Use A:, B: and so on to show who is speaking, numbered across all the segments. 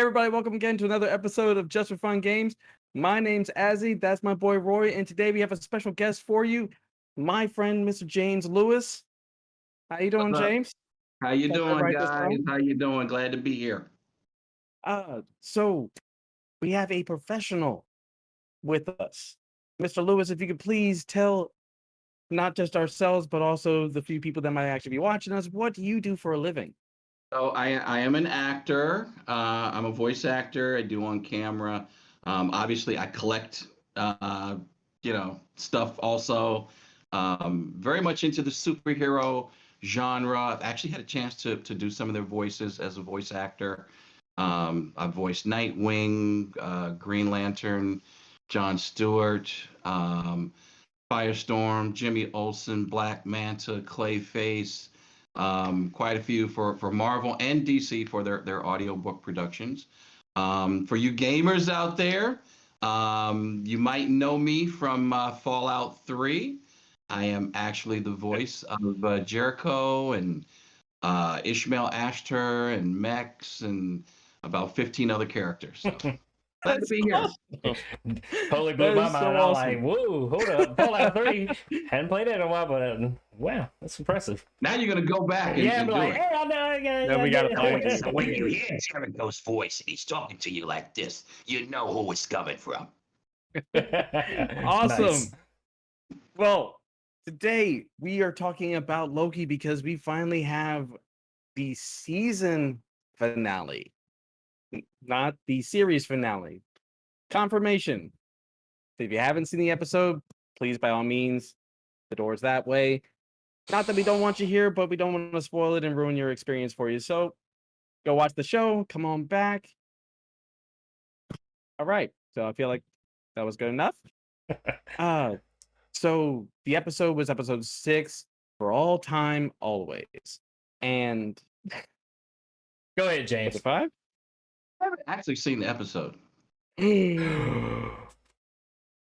A: everybody, welcome again to another episode of Just for Fun Games. My name's Azzy, that's my boy Roy, and today we have a special guest for you, my friend Mr. James Lewis. How you doing,
B: What's up?
A: James?
B: How you
A: Got that
B: doing,
A: right this
B: guys?
A: time.
B: How you doing? Glad to be here.
A: So we have a professional with us. Mr. Lewis, if you could please tell not just ourselves, but also the few people that might actually be watching us, what do you do for a living?
B: So I am an actor. I'm a voice actor. I do on camera. Obviously, I collect, stuff also. Very much into the superhero genre. I've actually had a chance to do some of their voices as a voice actor. I've voiced Nightwing, Green Lantern, John Stewart, Firestorm, Jimmy Olsen, Black Manta, Clayface, quite a few for Marvel and DC for their audiobook productions. For you gamers out there, you might know me from Fallout 3. I am actually the voice of Jericho and Ishmael Ashter and Mex and about 15 other characters. So glad to
A: That's
B: be here.
A: awesome.
C: Totally blew
A: That
C: my
A: is so
C: mind. I'm
A: awesome.
C: like, whoa, hold up. Fallout 3. Hadn't played it in a while, but wow, that's impressive.
B: Now you're gonna go back and,
C: Yeah,
B: and
C: but
B: do
C: like,
B: it.
C: hey, I know.
A: Then we gotta find you.
D: So when you hear Jericho's voice and he's talking to you like this, you know who it's coming from.
A: Awesome.
C: Nice.
A: Well, today we are talking about Loki because we finally have the season finale, not the series finale. Confirmation. If you haven't seen the episode, please, by all means, the door's that way. Not that we don't want you here, but we don't want to spoil it and ruin your experience for you. So go watch the show. Come on back. All right. So I feel like that was good enough. So the episode was episode 6 for all time, always. And
C: Go ahead,
A: was
C: James.
A: it 5?
B: I haven't actually seen the episode.
A: Okay.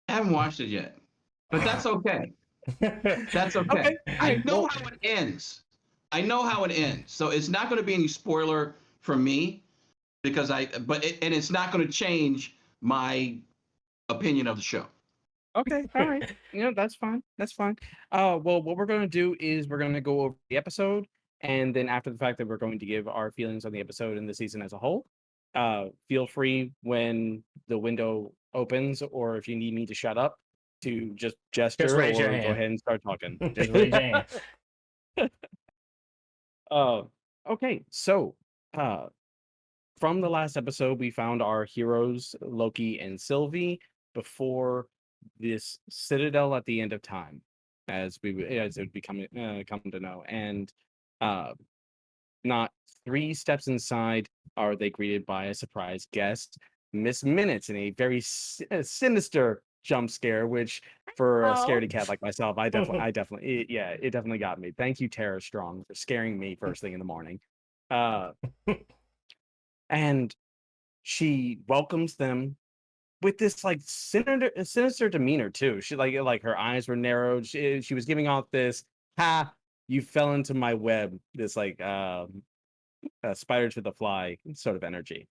B: I haven't watched it yet, but that's okay. That's okay. I
A: Alright,
B: know
A: well,
B: how it ends. I know how it ends, so it's not going to be any spoiler for me because and it's not going to change my opinion of the show.
A: okay, all right. That's fine. That's fine. Well, what we're gonna do is we're gonna go over the episode, and then after the fact that we're going to give our feelings on the episode and the season as a whole. Feel free when the window opens, or if you need me to shut up, to just gesture or
C: raise your
A: go
C: hand.
A: ahead and start talking.
C: Just raise your hand.
A: Okay, so from the last episode, we found our heroes Loki and Sylvie before this citadel at the end of time, as it would become come to know, and uh, not 3 steps inside are they greeted by a surprise guest, Miss Minutes, in a very sinister jump scare, which for a scaredy cat like myself, it definitely got me. Thank you, Tara Strong, for scaring me first thing in the morning. And she welcomes them with this like sinister demeanor too. She like her eyes were narrowed. She was giving off this you fell into my web, this like spider to the fly sort of energy.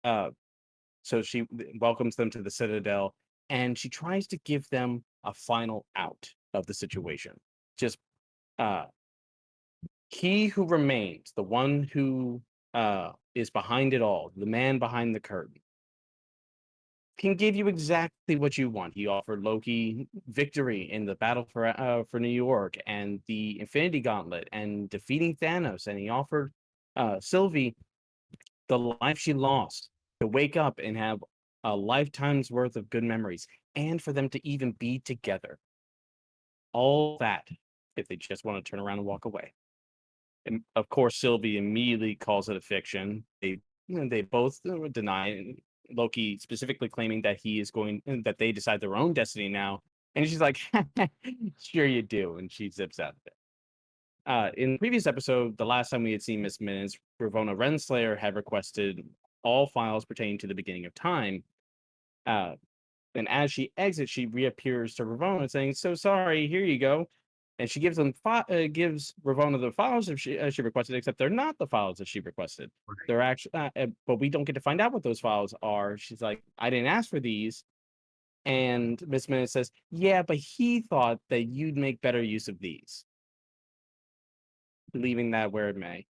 A: So she welcomes them to the citadel, and she tries to give them a final out of the situation. Just he who remains, the one who is behind it all, the man behind the curtain, can give you exactly what you want. He offered Loki victory in the battle for New York and the Infinity Gauntlet and defeating Thanos, and he offered Sylvie the life she lost, to wake up and have a lifetime's worth of good memories, and for them to even be together. All that if they just want to turn around and walk away. And of course, Sylvie immediately calls it a fiction. They both deny it. Loki specifically claiming that that they decide their own destiny now, and she's like, "Sure you do," and she zips out of it. In the previous episode, the last time we had seen Miss Minutes, Ravonna Renslayer had requested all files pertaining to the beginning of time. And as she exits, she reappears to Ravonna saying, "So sorry, here you go. and she gives gives Ravonna the files if she requested, except they're not the files that she requested. They're actually, but we don't get to find out what those files are. She's like, I didn't ask for these. And Miss Minute says, yeah, but he thought that you'd make better use of these. Leaving that where it may.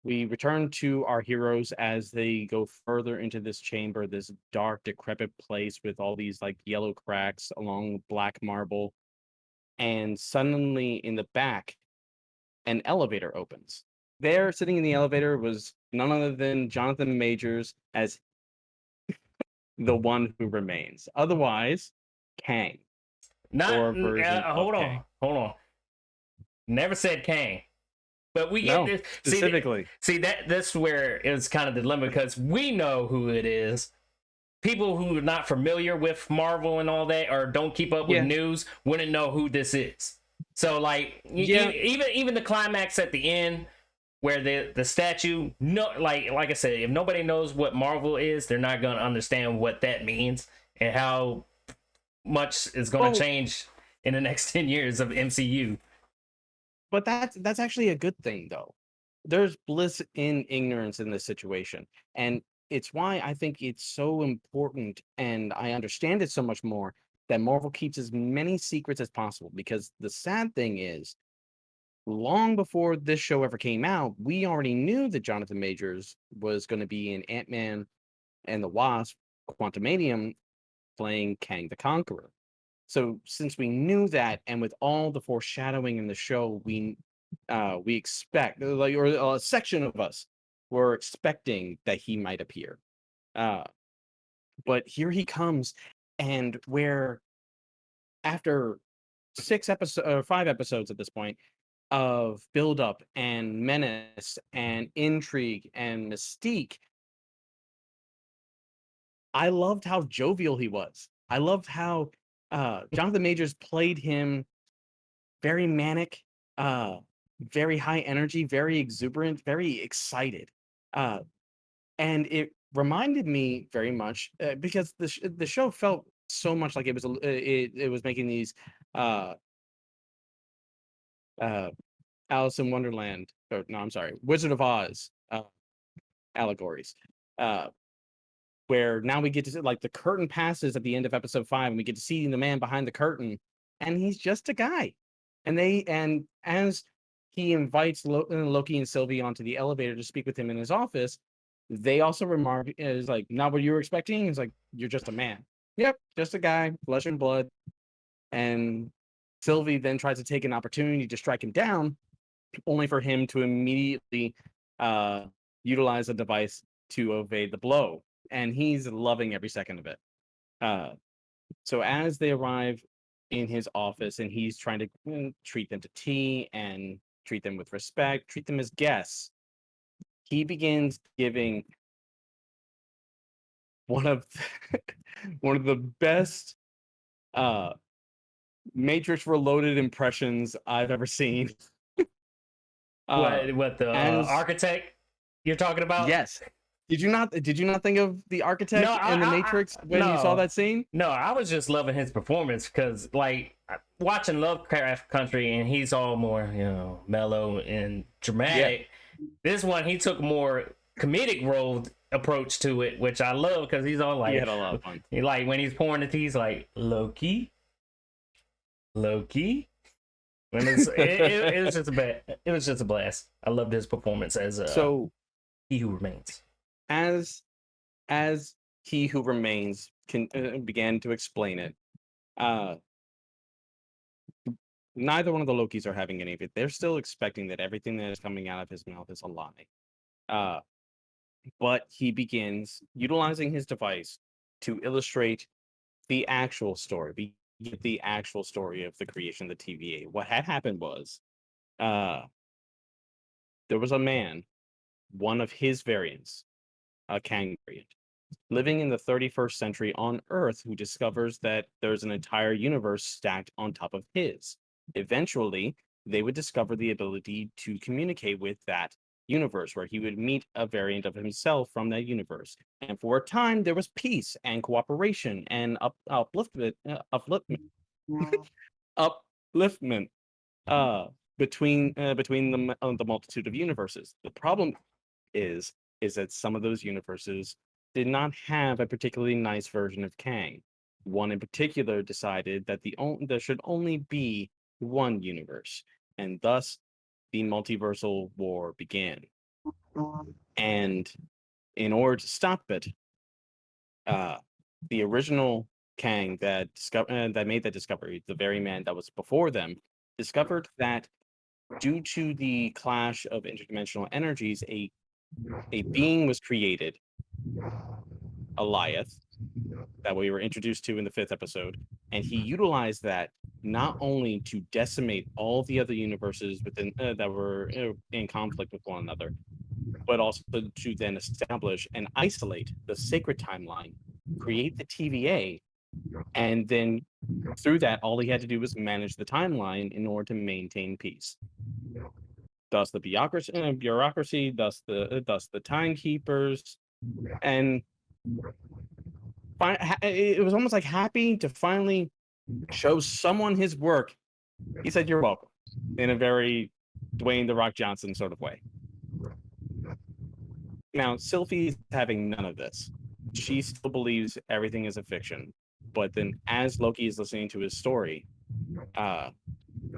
A: We return to our heroes as they go further into this chamber, this dark, decrepit place with all these like yellow cracks along black marble. And suddenly in the back, an elevator opens. There, sitting in the elevator, was none other than Jonathan Majors as the one who remains. Otherwise, Kang. Or a version of
C: hold on,
A: Kang.
C: hold on. Never said Kang. But we get
A: No,
C: this
A: specifically.
C: See that's where it's kind of the dilemma, because we know who it is. People who are not familiar with Marvel and all that, or don't keep up with news, wouldn't know who this is. So like, even the climax at the end, where the statue, like I said, if nobody knows what Marvel is, they're not gonna understand what that means and how much is gonna change in the next 10 years of MCU.
A: But that's actually a good thing, though. There's bliss in ignorance in this situation, and it's why I think it's so important, and I understand it so much more, that Marvel keeps as many secrets as possible. Because the sad thing is, long before this show ever came out, we already knew that Jonathan Majors was going to be in Ant-Man and the Wasp: Quantumanium, playing Kang the Conqueror. So since we knew that, and with all the foreshadowing in the show, we expect, like, or a section of us were expecting that he might appear. But here he comes, and where after 5 episodes at this point of build up and menace and intrigue and mystique, I loved how jovial he was. I loved how Jonathan Majors played him very manic, very high energy, very exuberant, very excited. And it reminded me very much because the show felt so much like it was making these uh, Alice in Wonderland, or no, I'm sorry, Wizard of Oz allegories. Where now we get to see, like, the curtain passes at the end of episode 5, and we get to see the man behind the curtain, and he's just a guy. And as he invites Loki and Sylvie onto the elevator to speak with him in his office, they also remark, is like, not what you were expecting. He's like, you're just a man. Yep, just a guy, flesh and blood. And Sylvie then tries to take an opportunity to strike him down, only for him to immediately utilize a device to evade the blow. And he's loving every second of it. So as they arrive in his office, and he's trying to treat them to tea and treat them with respect, treat them as guests, he begins giving one of the best Matrix Reloaded impressions I've ever seen.
C: What the architect you're talking about?
A: Yes. Did you not think of the architect in the Matrix when you saw that scene?
C: No, I was just loving his performance, because like watching Lovecraft Country, and he's all more, mellow and dramatic. Yeah. This one, he took a more comedic role approach to it, which I love, because he's all like,
A: he had a lot of fun.
C: Like when he's pouring the tea, he's like, Loki. When it was just a blast. I loved his performance as He Who Remains.
A: As He Who Remains began to explain it, neither one of the Lokis are having any of it. They're still expecting that everything that is coming out of his mouth is a lie. But he begins utilizing his device to illustrate the actual story, the actual story of the creation of the TVA. What had happened was, there was a man, one of his variants, a Kang variant, living in the 31st century on Earth, who discovers that there's an entire universe stacked on top of his. Eventually, they would discover the ability to communicate with that universe, where he would meet a variant of himself from that universe. And for a time, there was peace and cooperation and upliftment. Upliftment. uh, between the multitude of universes. The problem is is that some of those universes did not have a particularly nice version of Kang. One in particular decided that there should only be one universe, and thus the multiversal war began. And in order to stop it, uh, the original Kang that made that discovery, the very man that was before them, discovered that due to the clash of interdimensional energies, a being was created, Eliath, that we were introduced to in the 5th episode, and he utilized that not only to decimate all the other universes within that were in conflict with one another, but also to then establish and isolate the sacred timeline, create the TVA, and then through that, all he had to do was manage the timeline in order to maintain peace. Thus the bureaucracy, thus the timekeepers, and it was almost like happy to finally show someone his work. He said, "You're welcome," in a very Dwayne the Rock Johnson sort of way. Now, Sylvie's having none of this. She still believes everything is a fiction. But then, as Loki is listening to his story,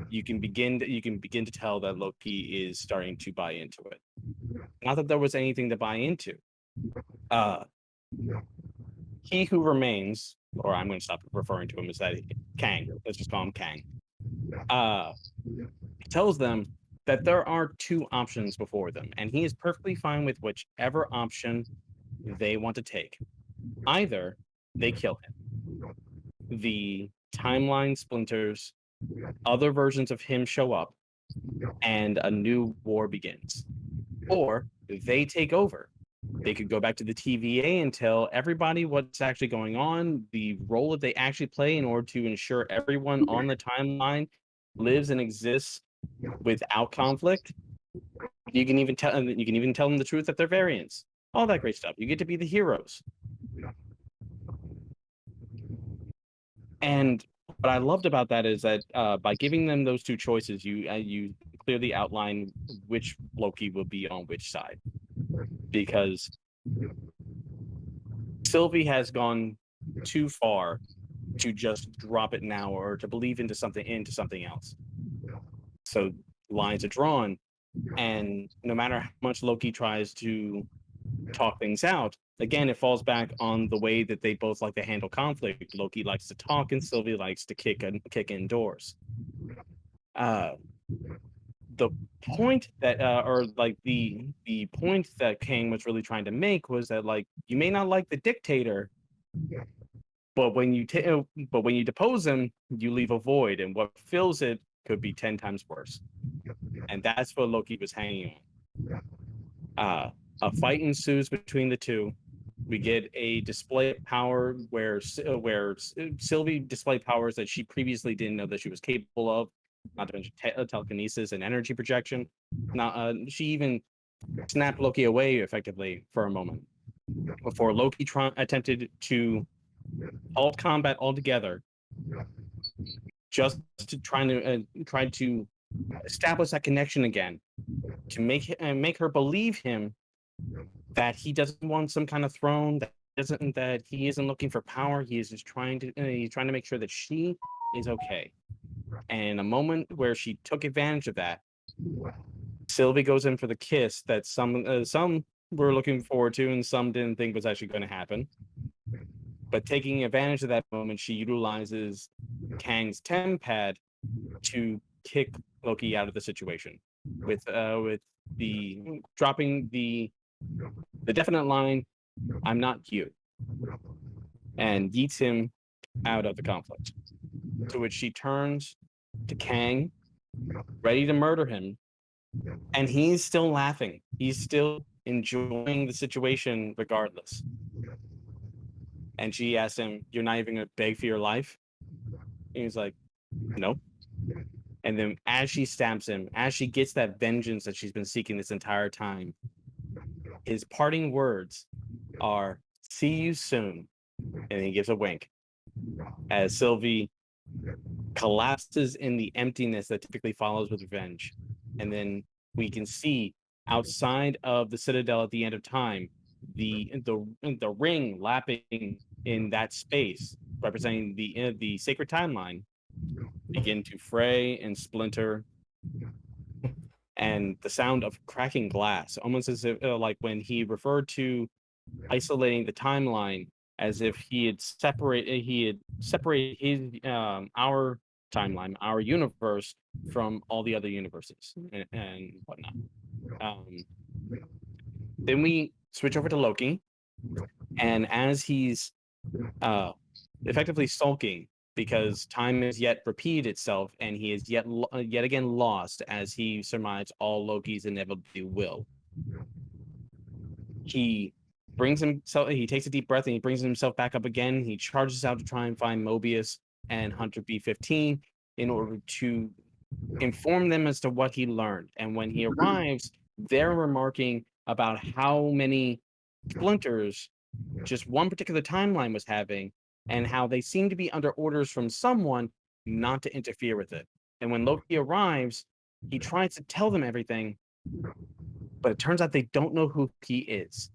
A: you can begin to tell that Loki is starting to buy into it. Not that there was anything to buy into. He who remains, or I'm going to stop referring to him as that Kang. Let's just call him Kang. Tells them that there are two options before them, and he is perfectly fine with whichever option they want to take. Either they kill him, the timeline splinters, other versions of him show up, and a new war begins. Or they take over. They could go back to the TVA and tell everybody what's actually going on, the role that they actually play in order to ensure everyone on the timeline lives and exists without conflict. You can even tell them the truth that they're variants. All that great stuff. You get to be the heroes. And what I loved about that is that by giving them those two choices, you clearly outline which Loki will be on which side. Because Sylvie has gone too far to just drop it now or to believe into something else. So lines are drawn, and no matter how much Loki tries to talk things out, again, it falls back on the way that they both like to handle conflict. Loki likes to talk, and Sylvie likes to kick indoors. The point that, or like the point that Kang was really trying to make was that, like, you may not like the dictator, but when you depose him, you leave a void, and what fills it could be 10 times worse. And that's what Loki was hanging on. A fight ensues between the two. We get a display of power where Sylvie displayed powers that she previously didn't know that she was capable of, not to mention telekinesis and energy projection. She even snapped Loki away effectively for a moment before Loki attempted to halt combat altogether, just to try to establish that connection again, to make her believe him that he doesn't want some kind of throne, that he isn't looking for power. He is just trying to make sure that she is okay. And in a moment where she took advantage of that, Sylvie goes in for the kiss that some were looking forward to and some didn't think was actually going to happen. But taking advantage of that moment, she utilizes Kang's tempad to kick Loki out of the situation with the dropping the definite line, "I'm not you," and yeets him out of the conflict. To which she turns to Kang, ready to murder him, and he's still laughing. He's still enjoying the situation regardless. And she asks him, "You're not even gonna beg for your life?" And he's like, "No." And then as she stabs him, as she gets that vengeance that she's been seeking this entire time, his parting words are, "See you soon." And he gives a wink as Sylvie collapses in the emptiness that typically follows with revenge. And then we can see outside of the Citadel at the end of time, the ring lapping in that space, representing the sacred timeline, begin to fray and splinter, and the sound of cracking glass, almost as if like when he referred to isolating the timeline as if he had separated his our timeline, our universe, from all the other universes and whatnot. Um, then we switch over to Loki, and as he's uh, effectively sulking because time has yet repeated itself, and he is yet again lost, as he surmised all Loki's inevitably will. He he takes a deep breath and he brings himself back up again. He charges out to try and find Mobius and Hunter B-15 in order to inform them as to what he learned. And when he arrives, they're remarking about how many splinters just one particular timeline was having, and how they seem to be under orders from someone not to interfere with it. And when Loki arrives, he tries to tell them everything, but it turns out they don't know who he is.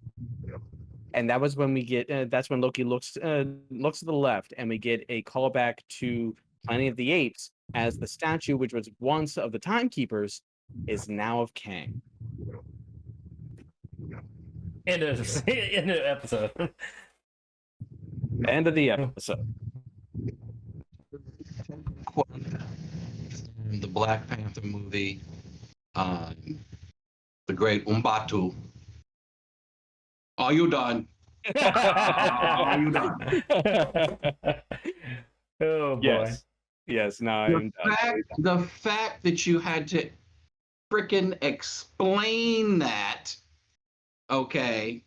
A: And that was when we get that's when Loki looks to the left, and we get a callback to Planet of the Apes, as the statue, which was once of the Timekeepers, is now of Kang.
C: End of the episode.
A: End of the episode.
B: The Black Panther movie, the great Umbatu. Are you done? Are you done?
C: Oh boy.
A: Yes. No.
B: The fact that you had to freaking explain that, okay,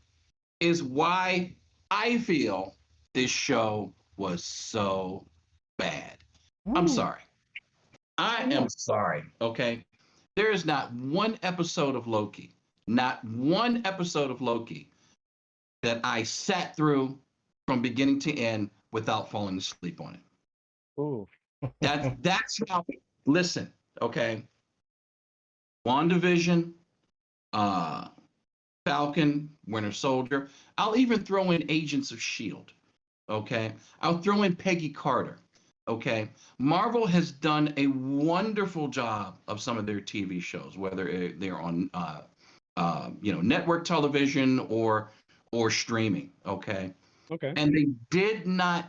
B: is why I feel this show was so bad. I'm sorry. I am sorry, okay? There is not one episode of Loki, that I sat through from beginning to end without falling asleep on it.
A: Ooh.
B: That's how. Listen, okay. WandaVision, Falcon, Winter Soldier. I'll even throw in Agents of S.H.I.E.L.D. Okay. I'll throw in Peggy Carter. Okay. Marvel has done a wonderful job of some of their TV shows, whether they're on network television or streaming. Okay. And they did not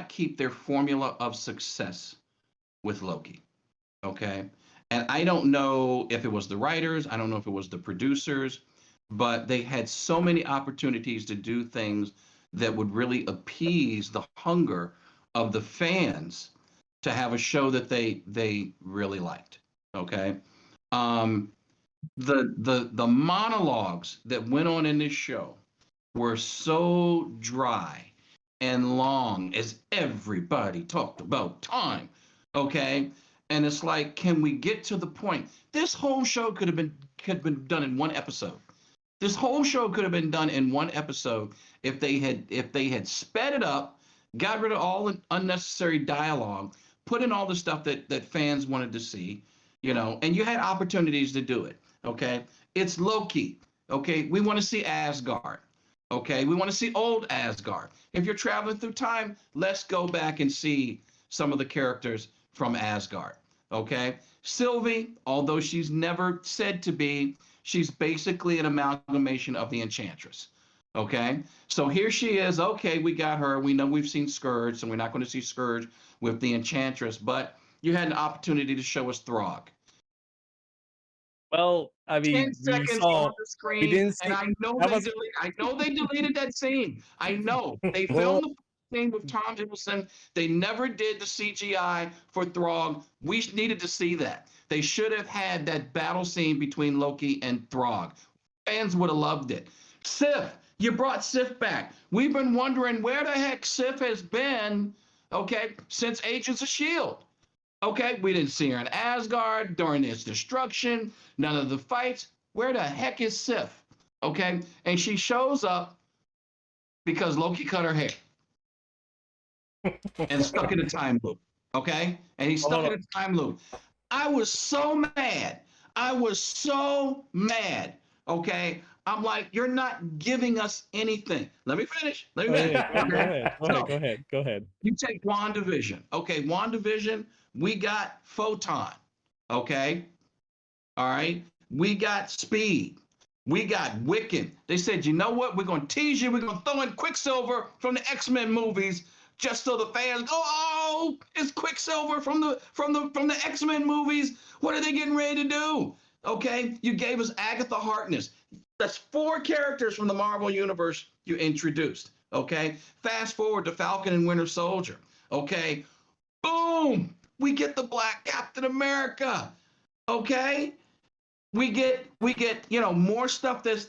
B: keep their formula of success with Loki. Okay. And I don't know if it was the writers, I don't know if it was the producers, but they had so many opportunities to do things that would really appease the hunger of the fans to have a show that they really liked. Okay. The monologues that went on in this show were so dry and long as everybody talked about time. Okay. And it's like, can we get to the point? This whole show could have been done in one episode. This whole show could have been done in one episode if they had sped it up, got rid of all the unnecessary dialogue, put in all the stuff that fans wanted to see, and you had opportunities to do it. Okay. It's Loki. Okay. We want to see Asgard. Okay. We want to see old Asgard. If you're traveling through time, let's go back and see some of the characters from Asgard. Okay. Sylvie, although she's never said to be, she's basically an amalgamation of the Enchantress. Okay. So here she is. Okay. We got her. We know we've seen Scourge, so we're not going to see Scourge with the Enchantress, but you had an opportunity to show us Throg.
A: Well, I mean,
B: 10 seconds on the screen, and I know they deleted that scene. I know they filmed the thing with Tom Hiddleston. They never did the CGI for Throg. We needed to see that. They should have had that battle scene between Loki and Throg. Fans would have loved it. Sif, you brought Sif back. We've been wondering where the heck Sif has been, okay, since Agents of S.H.I.E.L.D. Okay, we didn't see her in Asgard during its destruction, none of the fights. Where the heck is Sif? Okay, and she shows up because Loki cut her hair. and stuck in a time loop. Okay, and he's stuck
A: Hold
B: in
A: on.
B: a time loop. I was so mad. I was so mad. Okay, I'm like, you're not giving us anything. Let me finish. Let me finish.
A: Go
B: Okay,
A: ahead. Go ahead.
B: so
A: Go ahead. Go ahead.
B: you take WandaVision. Okay, WandaVision, we got Photon. Okay, all right. We got Speed. We got Wiccan. They said, you know what? We're going to tease you. We're going to throw in Quicksilver from the X-Men movies just so the fans go, oh, it's Quicksilver from the X-Men movies. What are they getting ready to do? Okay, you gave us Agatha Harkness. That's 4 characters from the Marvel Universe you introduced. Okay, fast forward to Falcon and Winter Soldier. Okay, boom, we get the Black Captain America. Okay, we get more stuff is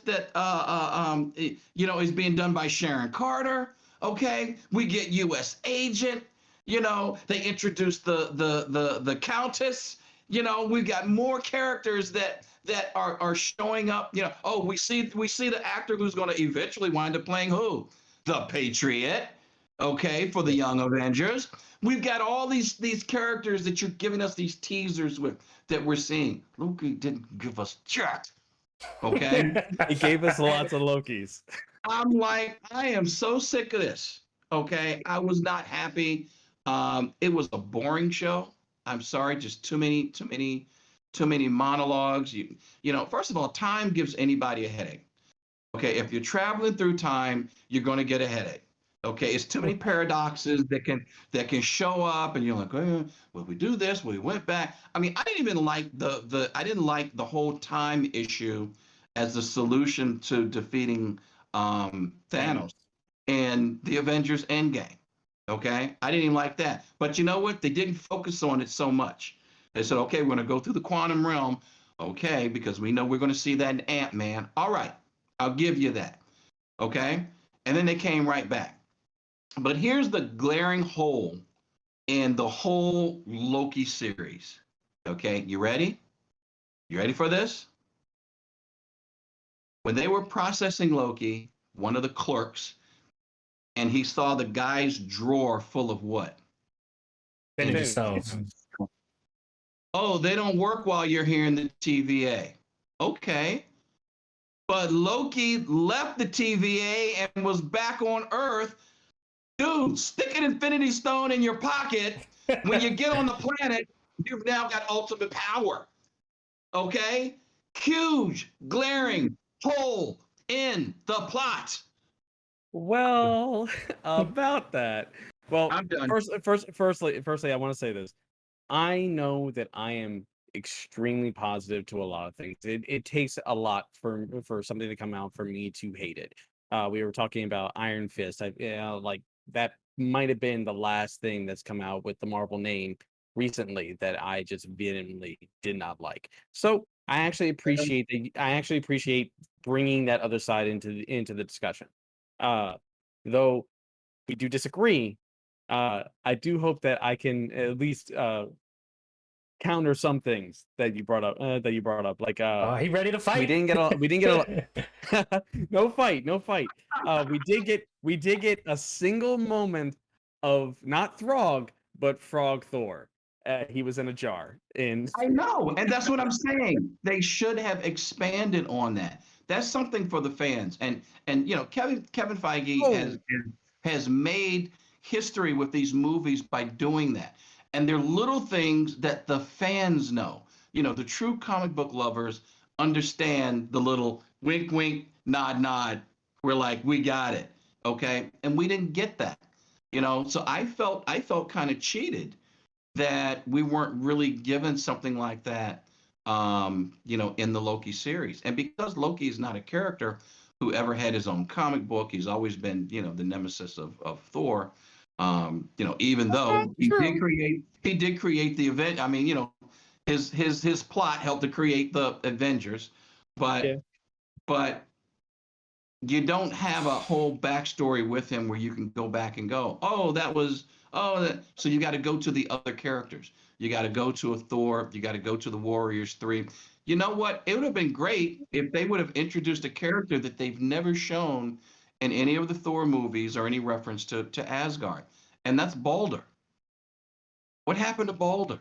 B: being done by Sharon Carter. Okay, we get U.S. Agent. They introduced the Countess. We've got more characters that are showing up. Oh, we see the actor who's going to eventually wind up playing who? The Patriot. Okay, for the Young Avengers. We've got all these characters that you're giving us these teasers with that we're seeing. Loki didn't give us jack. Okay.
A: He gave us lots of Lokis.
B: I'm like, I am so sick of this. Okay. I was not happy. It was a boring show. I'm sorry, just too many monologues. First of all, time gives anybody a headache. Okay, if you're traveling through time, you're going to get a headache. Okay, it's too many paradoxes that can show up, and you're like, well, we do this, we went back. I mean, I didn't even like the whole time issue as the solution to defeating Thanos and the Avengers Endgame. Okay, I didn't even like that. But you know what? They didn't focus on it so much. They said, okay, we're going to go through the quantum realm. Okay, because we know we're going to see that in Ant-Man. All right, I'll give you that. Okay, and then they came right back. But here's the glaring hole in the whole Loki series. Okay, you ready? You ready for this? When they were processing Loki, one of the clerks, and he saw the guy's drawer full of what?
C: Infinity Stones.
B: Oh, they don't work while you're here in the TVA. Okay. But Loki left the TVA and was back on Earth. Dude, stick an Infinity Stone in your pocket. When you get on the planet, you've now got ultimate power. Okay? Huge, glaring hole in the plot.
A: Well, about that. Well,
B: I'm done.
A: firstly, I want to say this. I know that I am extremely positive to a lot of things. It takes a lot for something to come out for me to hate it. We were talking about Iron Fist. Like that might have been the last thing that's come out with the Marvel name recently that I just vehemently did not like. So I actually appreciate bringing that other side into the discussion. Though we do disagree, I do hope that I can at least counter some things that you brought up. Like
C: He ready to fight?
A: we didn't get a no fight. We did get a single moment of not Throg, but Frog Thor. He was in a jar. And
B: I know, and that's what I'm saying. They should have expanded on that. That's something for the fans. And Kevin Feige has made history with these movies by doing that. And they're little things that the fans know. The true comic book lovers understand the little wink, wink, nod, nod. We're like, we got it. Okay. And we didn't get that. So I felt kind of cheated that we weren't really given something like that, in the Loki series. And because Loki is not a character who ever had his own comic book, he's always been, the nemesis of Thor. Even though he did create the event. I mean, his plot helped to create the Avengers, but you don't have a whole backstory with him where you can go back and go, so you got to go to the other characters. You got to go to a Thor. You got to go to the Warriors 3. You know what? It would have been great if they would have introduced a character that they've never shown in any of the Thor movies or any reference to Asgard. and that's Balder. What happened to Balder?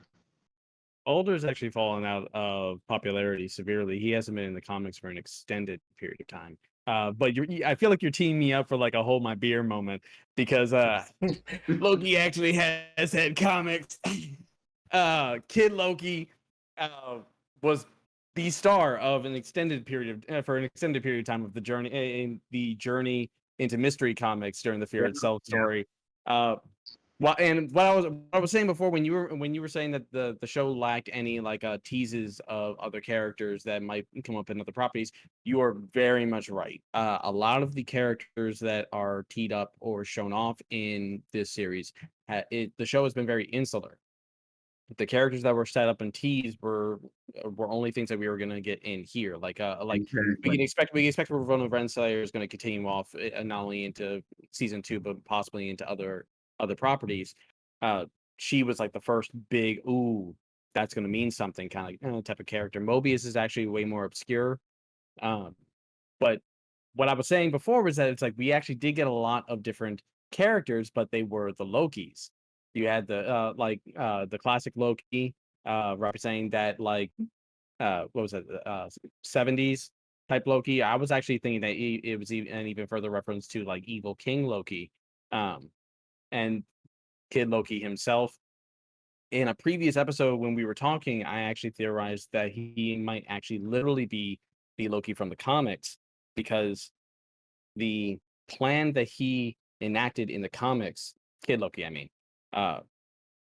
A: Alder's actually fallen out of popularity severely. He hasn't been in the comics for an extended period of time. But I feel like you're teeing me up for like a hold my beer moment because Loki actually has had comics. Kid Loki was the star of an extended period of for an extended period of time of the journey in the journey into mystery comics during the Fear
B: Yeah,
A: Itself
B: yeah.
A: story. What I was saying before when you were saying that the show lacked any like teases of other characters that might come up in other properties, you are very much right. A lot of the characters that are teed up or shown off in this series, the show has been very insular. The characters that were set up and teased were only things that we were gonna get in here. Like
B: Exactly.
A: we can expect Ravonna Renslayer is gonna continue off not only into season 2, but possibly into other properties. She was like the first big ooh, that's gonna mean something kind of type of character. Mobius is actually way more obscure. Um, but what I was saying before was that it's like we actually did get a lot of different characters, but they were the Lokis. You had the classic Loki, representing that like what was it, 70s type Loki. I was actually thinking that it was even an even further reference to like evil King Loki, and Kid Loki himself. In a previous episode when we were talking, I actually theorized that he might actually literally be the Loki from the comics because the plan that he enacted in the comics, Kid Loki, I mean, uh,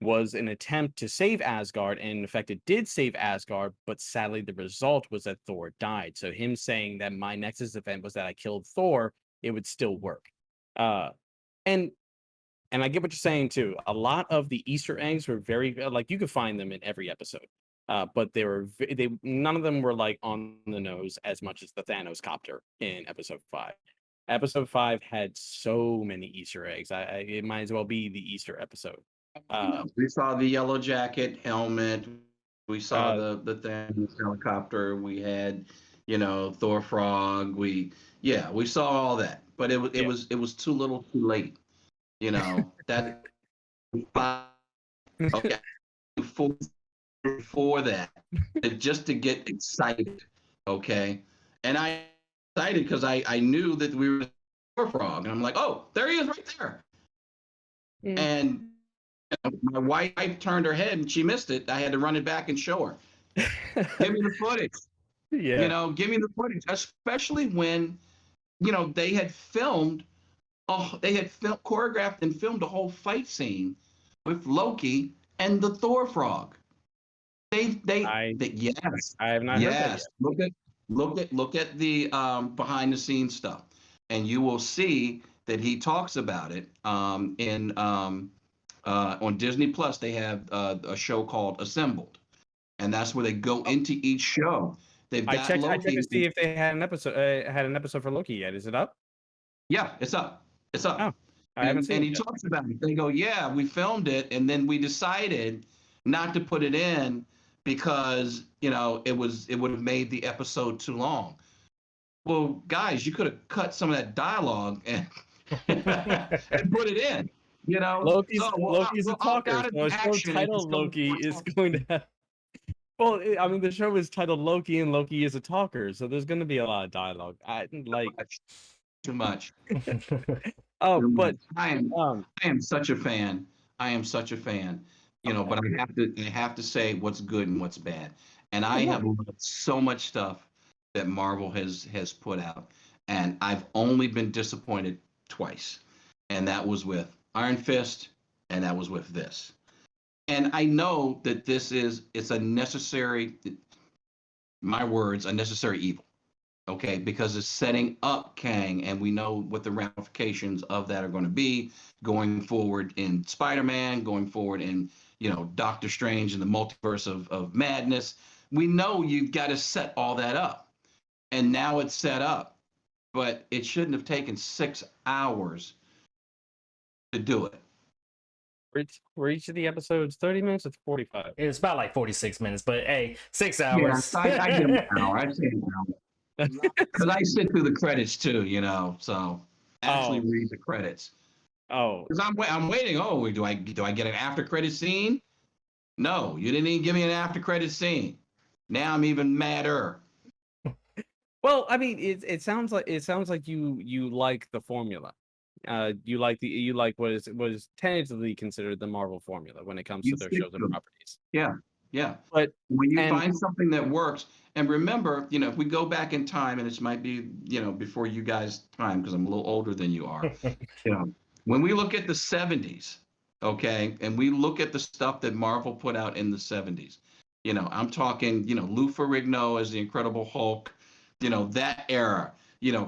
A: was an attempt to save Asgard, and in fact, it did save Asgard, but sadly, the result was that Thor died. So him saying that my Nexus event was that I killed Thor, it would still work. Uh, and and I get what you're saying too. A lot of the Easter eggs were very like you could find them in every episode, but they none of them were like on the nose as much as the Thanos copter in episode 5. Episode 5 had so many Easter eggs. It might as well be the Easter episode.
B: We saw the yellow jacket helmet. We saw
A: Uh,
B: the Thanos helicopter. We had, Thor frog. We saw all that, but
A: yeah,
B: it was too little, too late. That okay for for that just to get excited. Okay, and I excited because I knew that we were Thor frog, and I'm like, oh, there he is right there,
A: mm.
B: and my wife turned her head and she missed it. I had to run it back and show her. Give me the footage.
A: Yeah.
B: Give me the footage, especially when, they had filmed, choreographed and filmed a whole fight scene with Loki and the Thor frog.
A: I
B: Yes,
A: I have not heard that
B: yes.
A: yet.
B: Look at the behind the scenes stuff, and you will see that he talks about it in on Disney Plus. They have a show called Assembled, and that's where they go
A: Oh,
B: into each show. They've got
A: I checked to
B: Loki.
A: see if they had an episode for Loki yet. Is it up?
B: Yeah, it's up. It's
A: Oh,
B: up.
A: I haven't
B: And
A: seen it
B: he
A: yet.
B: talks about it. They go, yeah, we filmed it, and then we decided not to put it in because it would have made the episode too long. Well, guys, you could have cut some of that dialogue and and put it in.
A: Loki's a
B: I've
A: talker,
B: got
A: so
B: an
A: a show
B: action and it's
A: titled
B: going
A: Loki is going to have. Well, I mean, the show is titled Loki, and Loki is a talker, so there's going to be a lot of dialogue. I like.
B: too much.
A: Oh,
B: Too much.
A: but um,
B: I am such a fan. I am such a fan.
A: okay.
B: But I have to say what's good and what's bad. And
A: Oh
B: I
A: yeah,
B: have loved so much stuff that Marvel has put out, and I've only been disappointed twice, and that was with Iron Fist, and that was with this. And I know that it's a necessary, my words, a necessary evil. Okay, because it's setting up Kang, and we know what the ramifications of that are going to be going forward in Spider-Man, going forward in Doctor Strange and the multiverse of madness. We know you've got to set all that up, and now it's set up, but it shouldn't have taken 6 hours to do it.
A: were each of the episodes 30 minutes or 45?
C: It's about like 46 minutes, but hey, 6
B: Yeah,
C: hours.
B: I give it an hour. I'd say an hour because I sit through the credits too, so actually
A: Oh,
B: read the credits.
A: Oh,
B: Because I'm waiting. Oh, do I get an after credit scene? No, you didn't even give me an after credit scene. Now I'm even madder.
A: well, I mean, it sounds like you like the formula. You like what is tentatively considered the Marvel formula when it comes
B: You
A: to their
B: stick
A: shows and
B: to them.
A: properties.
B: Yeah, yeah.
A: But
B: When you
A: and
B: find something that works, and remember, if we go back in time, and this might be, before you guys' time, because I'm a little older than you are, you know, when we look at the 70s, okay, and we look at the stuff that Marvel put out in the 70s, I'm talking, Lou Ferrigno as the Incredible Hulk, that era,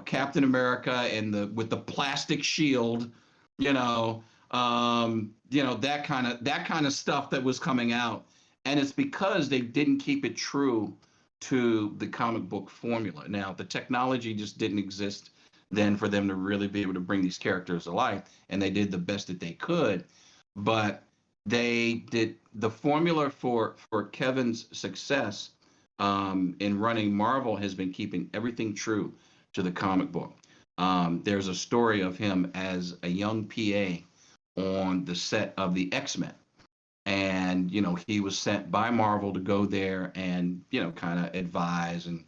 B: Captain America and with the plastic shield, you know, that kind of stuff that was coming out. And it's because they didn't keep it true to the comic book formula. Now, the technology just didn't exist then for them to really be able to bring these characters to life, and they did the best that they could. But they did the formula for Kevin's success in running Marvel has been keeping everything true to the comic book. There's a story of him as a young PA on the set of the X-Men, and he was sent by Marvel to go there and kind of advise, and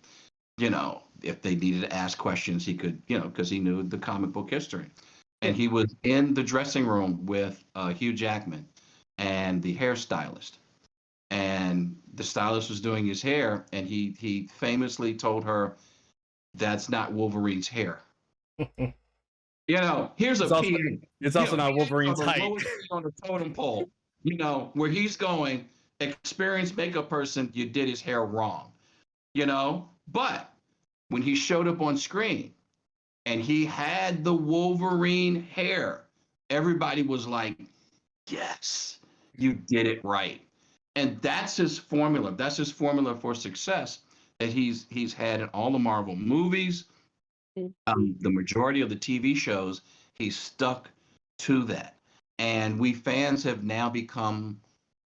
B: if they needed to ask questions, he could, because he knew the comic book history.
A: yeah,
B: And he was in the dressing room with Hugh Jackman and the hairstylist, and the stylist was doing his hair, and he famously told her, "That's not Wolverine's hair." Here's a
A: it's also
B: PA.
A: it's also not
B: PA on
A: Wolverine's
B: the
A: height.
B: lowest thing on the totem pole. Where he's going, experienced makeup person, you did his hair wrong. But when he showed up on screen and he had the Wolverine hair, everybody was like, "Yes, you did it right." And that's his formula. That's his formula for success that he's had in all the Marvel movies, the majority of the TV shows. He's stuck to that, and we fans have now become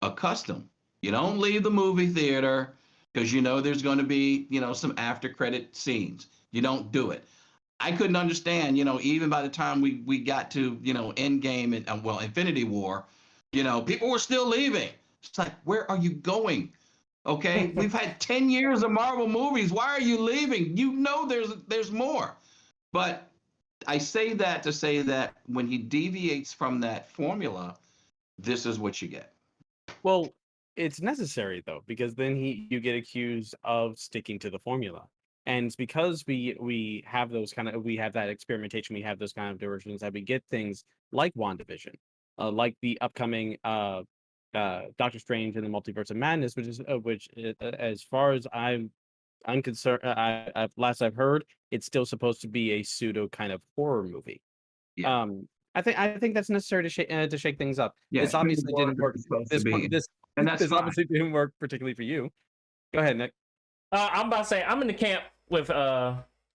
B: accustomed. You don't leave the movie theater because there's going to be some after credit scenes. You don't do it. I couldn't understand, even by the time we got to Endgame and well, Infinity War, people were still leaving. It's like, where are you going? Okay, we've had 10 years of Marvel movies. Why are you leaving? There's more. But I say that to say that when he deviates from that formula, this is what you get.
A: Well, it's necessary though, because then you get accused of sticking to the formula. And it's because we have that experimentation, we have those kind of diversions that we get things like WandaVision, like the upcoming Doctor Strange and the Multiverse of Madness, as far as I'm concerned, last I've heard, it's still supposed to be a pseudo kind of horror movie.
B: Yeah.
A: I think that's necessary to shake things up.
B: Yeah,
A: This
B: human
A: obviously
B: work
A: didn't work.
B: is supposed to
A: This
B: be,
A: this
B: and that's
A: this
B: fine.
A: obviously didn't work particularly for you. Go ahead, Nick.
C: I'm about to say I'm in the camp with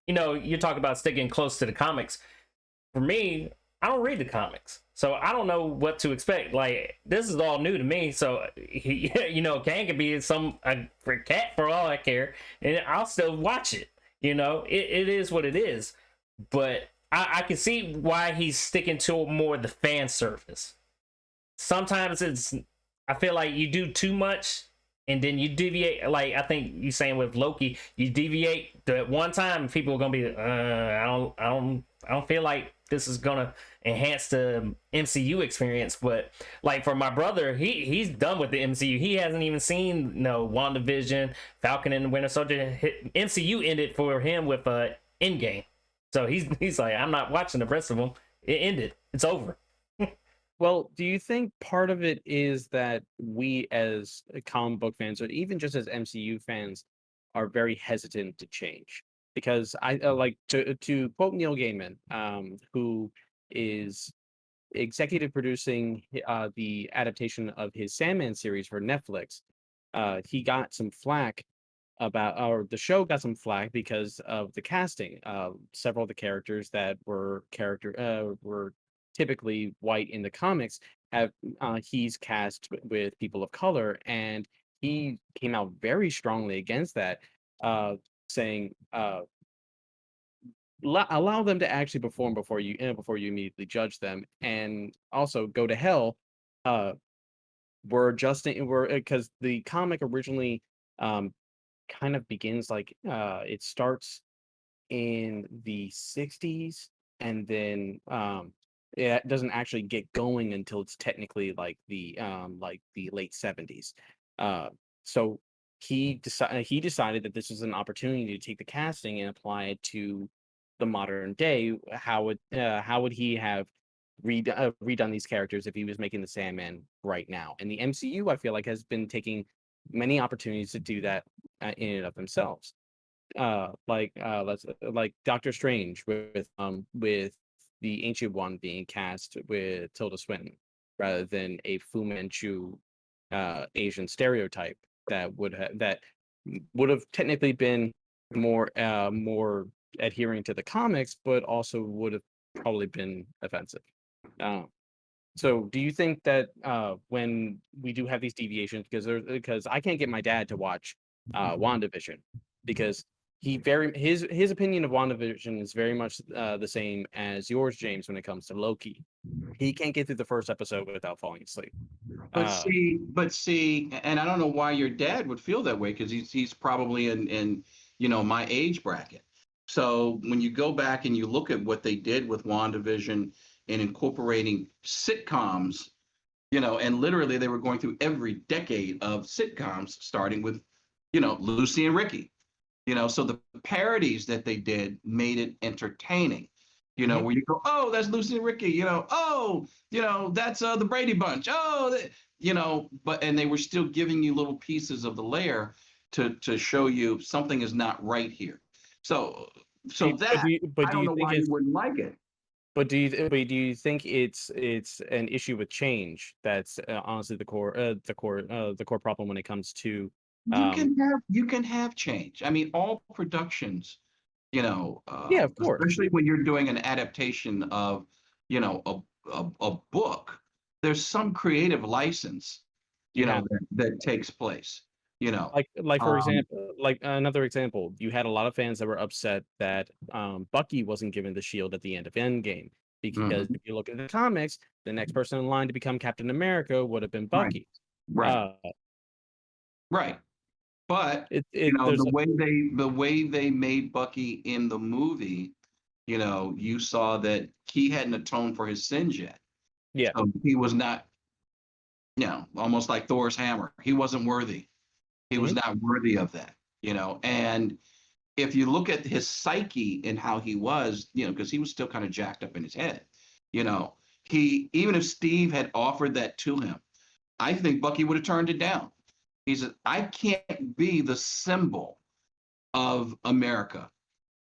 C: you talk about sticking close to the comics. For me, I don't read the comics, so I don't know what to expect. Like, this is all new to me, so Kang could be a cat for all I care, and I'll still watch it. It is what it is. But I can see why he's sticking to more the fan service. Sometimes I feel like you do too much and then you deviate. Like, I think you saying with Loki, you deviate the one time, people are gonna be I don't feel like this is gonna enhance the MCU experience. But like, for my brother, he's done with the MCU. He hasn't even seen WandaVision, Falcon and the Winter Soldier. MCU ended for him with Endgame. So he's like, I'm not watching the rest of them. It ended. It's over.
A: Well, do you think part of it is that we as comic book fans, or even just as MCU fans, are very hesitant to change? Because I like to quote Neil Gaiman, who is executive producing the adaptation of his Sandman series for Netflix. He got some flack or the show got some flack because of the casting. Several of the characters that were typically white in the comics he's cast with people of color, and he came out very strongly against that, saying allow them to actually perform before you immediately judge them, and also go to hell. Uh, we're adjusting. We're because the comic originally um kind of begins like it starts in the 60s, and then it doesn't actually get going until it's technically like the late 70s. uh so he decided that this was an opportunity to take the casting and apply it to the modern day. How would he have redone these characters if he was making the Sandman right now? And the MCU, I feel like, has been taking many opportunities to do that in and of themselves. Like Doctor Strange with the Ancient One being cast with Tilda Swinton rather than a Fu Manchu Asian stereotype that would have technically been more adhering to the comics, but also would have probably been offensive. Um, so do you think that when we do have these deviations, because I can't get my dad to watch WandaVision because his opinion of WandaVision is very much the same as yours, James, when it comes to Loki. He can't get through the first episode without falling asleep.
B: But see, and I don't know why your dad would feel that way because he's probably in my age bracket. So when you go back and you look at what they did with WandaVision and incorporating sitcoms, and literally they were going through every decade of sitcoms, starting with, Lucy and Ricky. So the parodies that they did made it entertaining.
A: Mhm.
B: Where you go, oh, that's Lucy and Ricky. Oh, that's the Brady Bunch. Oh, but and they were still giving you little pieces of the layer to show you something is not right here. So so
A: But
B: that
A: but
B: I
A: do
B: don't
A: you
B: know
A: think
B: why you
A: it's
B: wouldn't like it.
A: but do you think it's an issue with change that's honestly the core problem when it comes to um
B: You can have change. I mean, all productions,
A: yeah, of course.
B: especially when you're doing an adaptation of, a book, there's some creative license,
A: You have
B: that takes place, you know.
A: like for
B: Um,
A: example, like another example, you had a lot of fans that were upset that Bucky wasn't given the shield at the end of Endgame because
B: mhm,
A: if you look at the comics, the next person in line to become Captain America would have been
B: right,
A: Bucky.
B: right,
A: Uh,
B: right. But
A: it
B: the
A: there's a
B: way they made Bucky in the movie, you saw that he hadn't atoned for his sins yet.
A: yeah.
B: So he was not, almost like Thor's hammer. He wasn't worthy. He was
A: Mhm.
B: not worthy of that, And if you look at his psyche and how he was, because he was still kind of jacked up in his head, you know, even if Steve had offered that to him, I think Bucky would have turned it down. He said, I can't be the symbol of America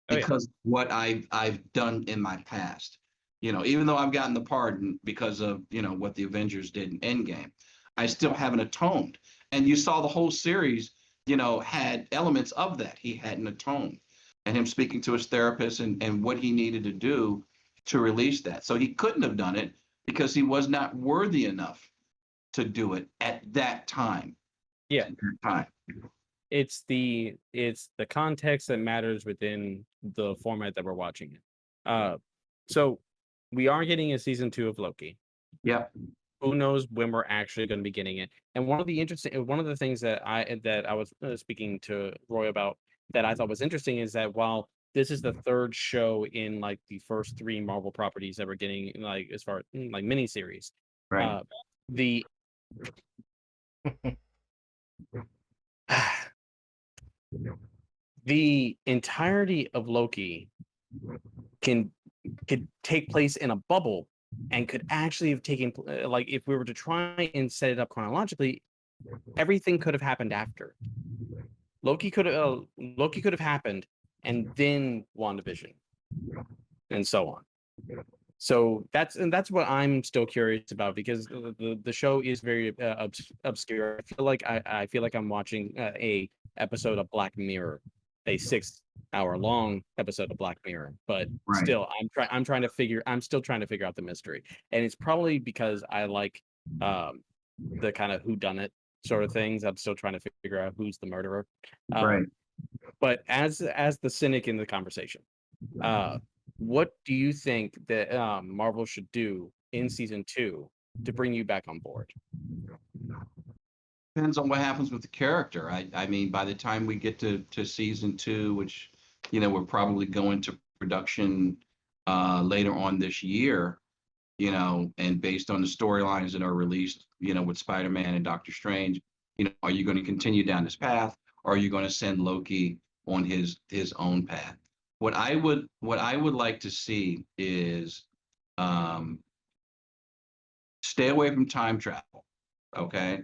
A: Oh yeah.
B: because what I've done in my past. Even though I've gotten the pardon because of what the Avengers did in Endgame, I still haven't atoned. And you saw the whole series, had elements of that. He hadn't atoned, and him speaking to his therapist and what he needed to do to release that. So he couldn't have done it because he was not worthy enough to do it at that time.
A: Yeah.
B: At that time.
A: It's the context that matters within the format that we're watching it. So we are getting a season 2 of Loki.
B: Yep.
A: Who knows when we're actually going to be getting it? And one of the things that I was speaking to Roy about that I thought was interesting is that while this is the third show in like the first three Marvel properties that we're getting, like as far like miniseries,
B: Right.
A: uh, the the entirety of Loki can could take place in a bubble and could actually have like if we were to try and set it up chronologically, everything could have happened after. Loki could have happened and then WandaVision and so on. So that's what I'm still curious about because the show is very obscure. I feel like I'm watching a episode of Black Mirror, a 6 hour long episode of Black Mirror. But
B: Right.
A: still, I'm still trying to figure out the mystery, and it's probably because I like um, the kind of who done it sort of things. I'm still trying to figure out who's the murderer. Uh,
B: Right.
A: but as the cynic in the conversation, Uh, what do you think that Marvel should do in season 2 to bring you back on board?
B: Depends on what happens with the character. I mean, by the time we get to season 2, which we're probably going to production later on this year, and based on the storylines that are released, with Spider-Man and Doctor Strange, are you going to continue down this path, or are you going to send Loki on his own path? What I would like to see is um, stay away from time travel. Okay,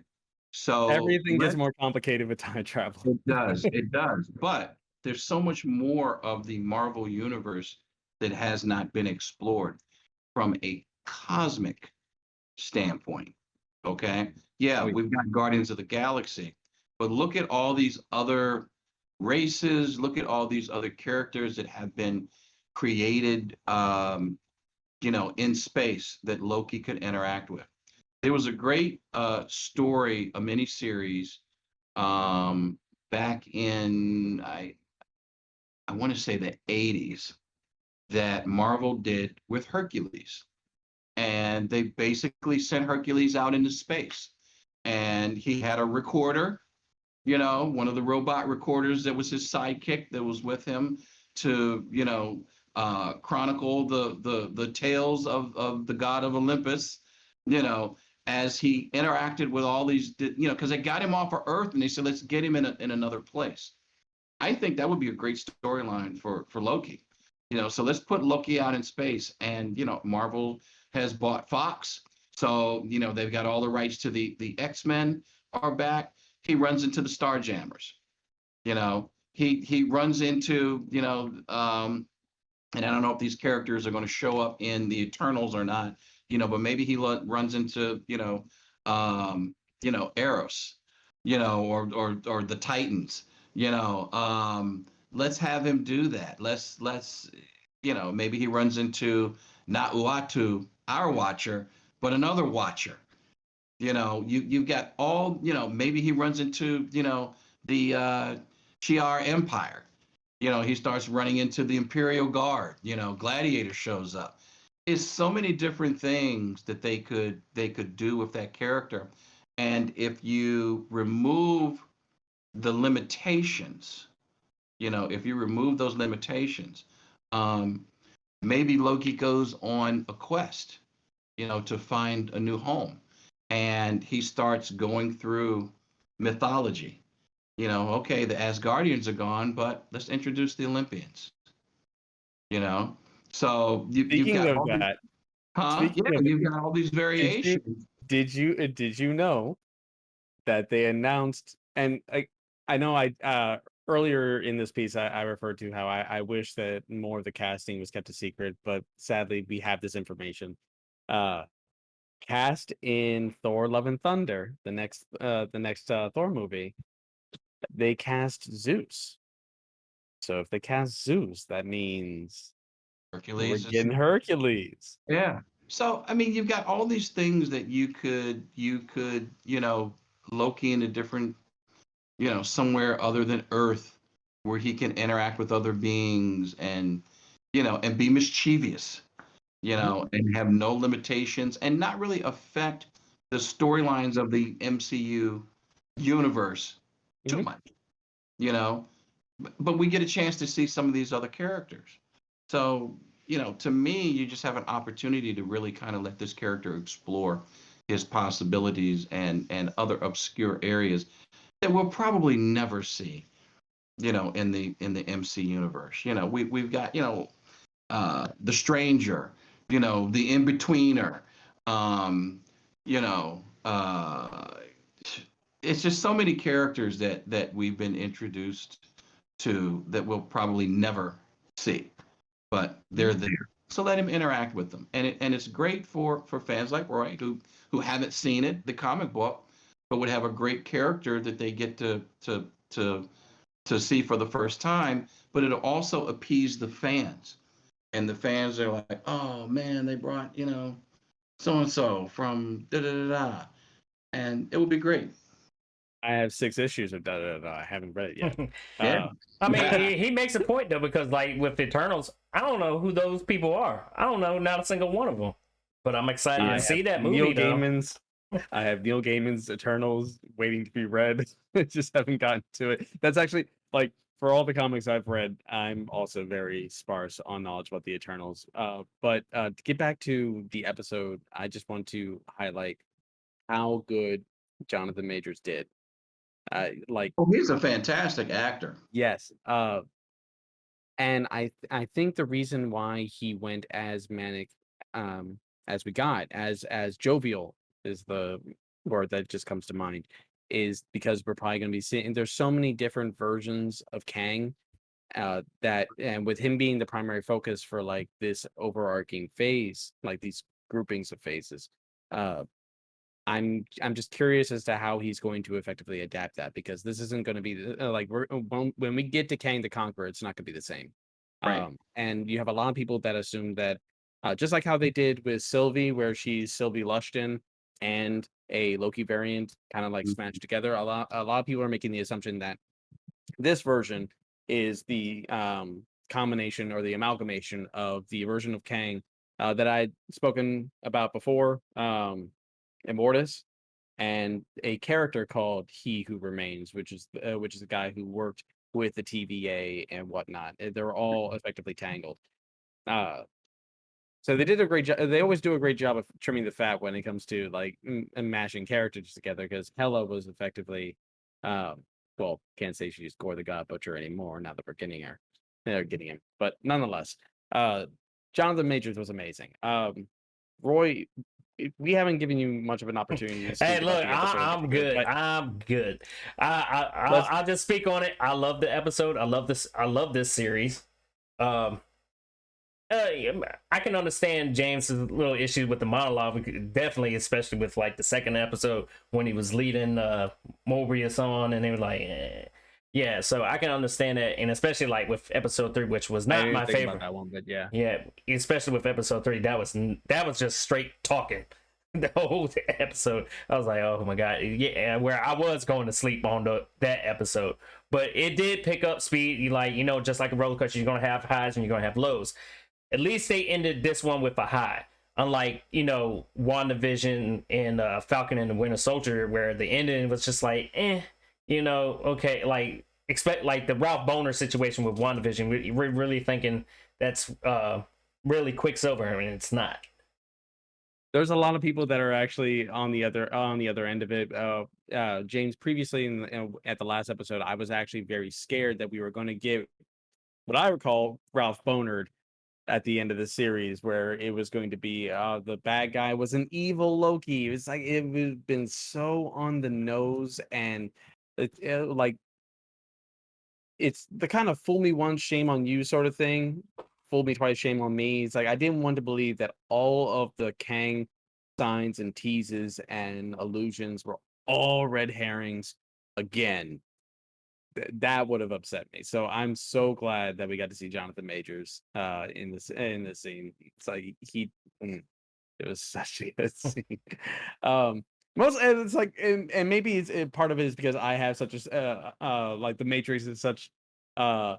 B: so
A: Everything gets more complicated with time travel.
B: it does. But there's so much more of the Marvel universe that has not been explored from a cosmic standpoint. Okay. Yeah,
A: Oh, yeah.
B: we've got Guardians of the Galaxy, but look at all these other races, look at all these other characters that have been created in space that Loki could interact with. There was a great story, a mini series um, back in I want to say the 80s that Marvel did with Hercules. And they basically sent Hercules out into space. And he had a recorder, one of the robot recorders that was his sidekick that was with him to, chronicle the tales of the god of Olympus, you know, as he interacted with all these, because they got him off of Earth and they said, let's get him in another place. I think that would be a great storyline for Loki. So let's put Loki out in space, and Marvel has bought Fox, so they've got all the rights to the X-Men are back. He runs into the Starjammers. He runs into and I don't know if these characters are going to show up in the Eternals or not. But maybe he runs into Eros, or the Titans. Let's have him do that. Let's maybe he runs into not Uatu, our Watcher, but another Watcher. You've got all, maybe he runs into, the Shi'ar Empire. He starts running into the Imperial Guard, Gladiator shows up. It's so many different things that they could do with that character. And if you remove the limitations, if you remove those limitations, um, maybe Loki goes on a quest, to find a new home. And he starts going through mythology. Okay, the Asgardians are gone, but let's introduce the Olympians, you know? So you've
A: Speaking
B: got
A: of
B: all these,
A: that,
B: huh?
A: speaking
B: Yeah,
A: of
B: you've got all these
A: did you
B: variations.
A: did you know that they announced, and I know earlier in this piece I referred to how I wish that more of the casting was kept a secret, but sadly we have this information. Uh Cast in Thor Love and Thunder, the next Thor movie, they cast Zeus. So if they cast Zeus, that means we're
B: Hercules is,
A: getting Hercules.
B: yeah. So I mean, you've got all these things that you could Loki in a different, somewhere other than Earth, where he can interact with other beings and be mischievous,
A: Mhm,
B: and have no limitations and not really affect the storylines of the MCU universe too
A: mhm.
B: much, you know. But we get a chance to see some of these other characters. So, to me, you just have an opportunity to really kind of let this character explore his possibilities and other obscure areas that we'll probably never see, in the MC universe. We've got, the stranger, the in-betweener, um, you know, uh, it's just so many characters that we've been introduced to that we'll probably never see, but they're
A: Mhm.
B: there. So let him interact with them, and it's great for fans like Roy who haven't seen it, the comic book, but would have a great character that they get to see for the first time. But it'll also appease the fans, and the fans are like, "Oh man, they brought so and so from da da da da," and it would be great.
A: I have 6 issues of da da da. I haven't read it yet.
B: Yeah.
C: I mean, he makes a point though, because like with Eternals, I don't know who those people are. I don't know not a single one of them. But I'm excited
A: I
C: to see
A: have
C: that
A: Neil
C: movie though.
A: Gaiman's. I have Neil Gaiman's Eternals waiting to be read. I just haven't gotten to it. That's actually like for all the comics I've read, I'm also very sparse on knowledge about the Eternals. But to get back to the episode, I just want to highlight how good Jonathan Majors did. Like
B: Oh, he's a fantastic actor.
A: yes, and I think the reason why he went as manic, as we got as jovial is the word that just comes to mind, is because we're probably going to be seeing. There's so many different versions of Kang, that and with him being the primary focus for like this overarching phase, like these groupings of phases. Uh, I'm just curious as to how he's going to effectively adapt that, because this isn't going to be like when we get to Kang the Conqueror, it's not going to be the same.
B: Right.
A: And you have a lot of people that assume that, just like how they did with Sylvie, where she's Sylvie Lushton and a Loki variant, kind of like
B: Mhm.
A: smashed together. A lot of people are making the assumption that this version is the combination or the amalgamation of the version of Kang that I'd spoken about before, Immortus, and a character called He Who Remains, which is a guy who worked with the TVA and whatnot. They're all effectively tangled. Uh, so they did a great job. They always do a great job of trimming the fat when it comes to like mashing characters together. Because Hela was effectively, well, can't say she's Gore the God Butcher anymore. Now that we're getting her, they're getting him. But nonetheless, uh, Jonathan Majors was amazing. Roy, we haven't given you much of an opportunity to speak
C: Hey,
A: about
C: look,
A: the episode.
C: I'm good.
A: But
C: I'm good. I'll just speak on it. I love the episode. I love this. I love this series. Um, I can understand James's little issues with the monologue, definitely, especially with like the second episode when he was leading Mobius on, and they were like, yeah. So I can understand that, and especially like with episode 3, which was
A: I
C: not
A: didn't
C: my
A: think
C: favorite.
A: about that one, but yeah.
C: Yeah, especially with episode 3, that was just straight talking. The whole episode, I was like, oh my god, yeah. Where I was going to sleep on that episode, but it did pick up speed. Just like a roller coaster, you're gonna have highs and you're gonna have lows. At least they ended this one with a high, unlike WandaVision and Falcon and the Winter Soldier, where the ending was just like, okay, like expect like the Ralph Boner situation with WandaVision. We're really thinking that's really Quicksilver, and it's not.
A: There's a lot of people that are actually on the other end of it. James, previously at the last episode, I was actually very scared that we were going to give what I recall Ralph Bonard at the end of the series, where it was going to be the bad guy was an evil Loki. It was like it was been so on the nose, and like it's the kind of fool me once, shame on you sort of thing. Fool me twice, shame on me. It's like I didn't want to believe that all of the Kang signs and teases and allusions were all red herrings again. That would have upset me. So I'm so glad that we got to see Jonathan Majors in this scene. It's like it was such a good scene. Most and it's like and maybe part of it is because I have such a like the Matrix is such a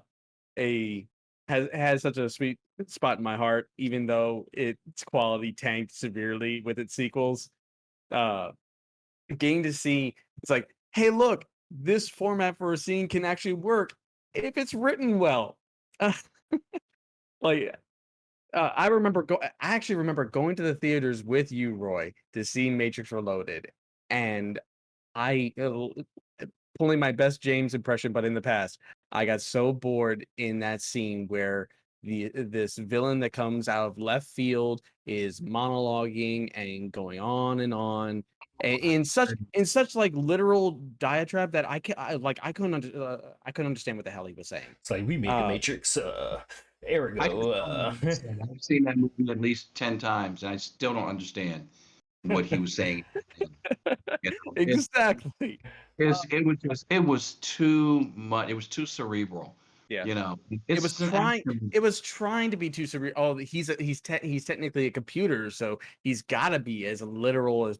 A: has such a sweet spot in my heart, even though its quality tanked severely with its sequels. Uh, Getting to see it's like, hey, look, this format for a scene can actually work if it's written well. Like I actually remember going to the theaters with you, Roy, to see Matrix Reloaded, and I pulling my best James impression, but in the past, I got so bored in that scene where this villain that comes out of left field is monologuing and going on and on in such like literal diatribe that I couldn't understand what the hell he was saying.
C: It's like we made the Matrix. Ergo.
B: I've seen that movie at least 10 times, and I still don't understand what he was saying.
A: Exactly.
B: It was too much. It was too cerebral
A: Yeah.
B: You know,
A: It
B: it's
A: was
B: an
A: trying.
B: action.
A: It was trying to be too surreal. Oh, he's technically a computer, so he's got to be as literal as.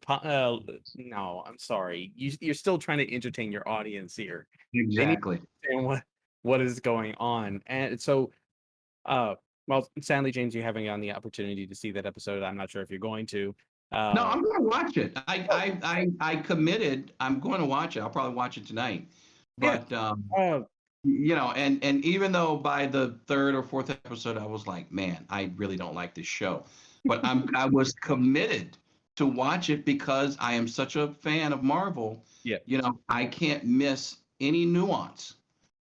A: No, I'm sorry. You're still trying to entertain your audience here. They need
B: Exactly.
A: to understand what is going on, and so uh, well, sadly, James, you haven't gotten the opportunity to see that episode. I'm not sure if you're going to.
B: No,
A: Uh,
B: I'm going to watch it.
A: oh,
B: I committed. I'm going to watch it. I'll probably watch it tonight.
A: yeah.
B: But
A: Uh,
B: you know, and even though by the third or fourth episode I was like, man, I really don't like this show, but I was committed to watch it because I am such a fan of Marvel.
A: yeah.
B: You know, I can't miss any nuance.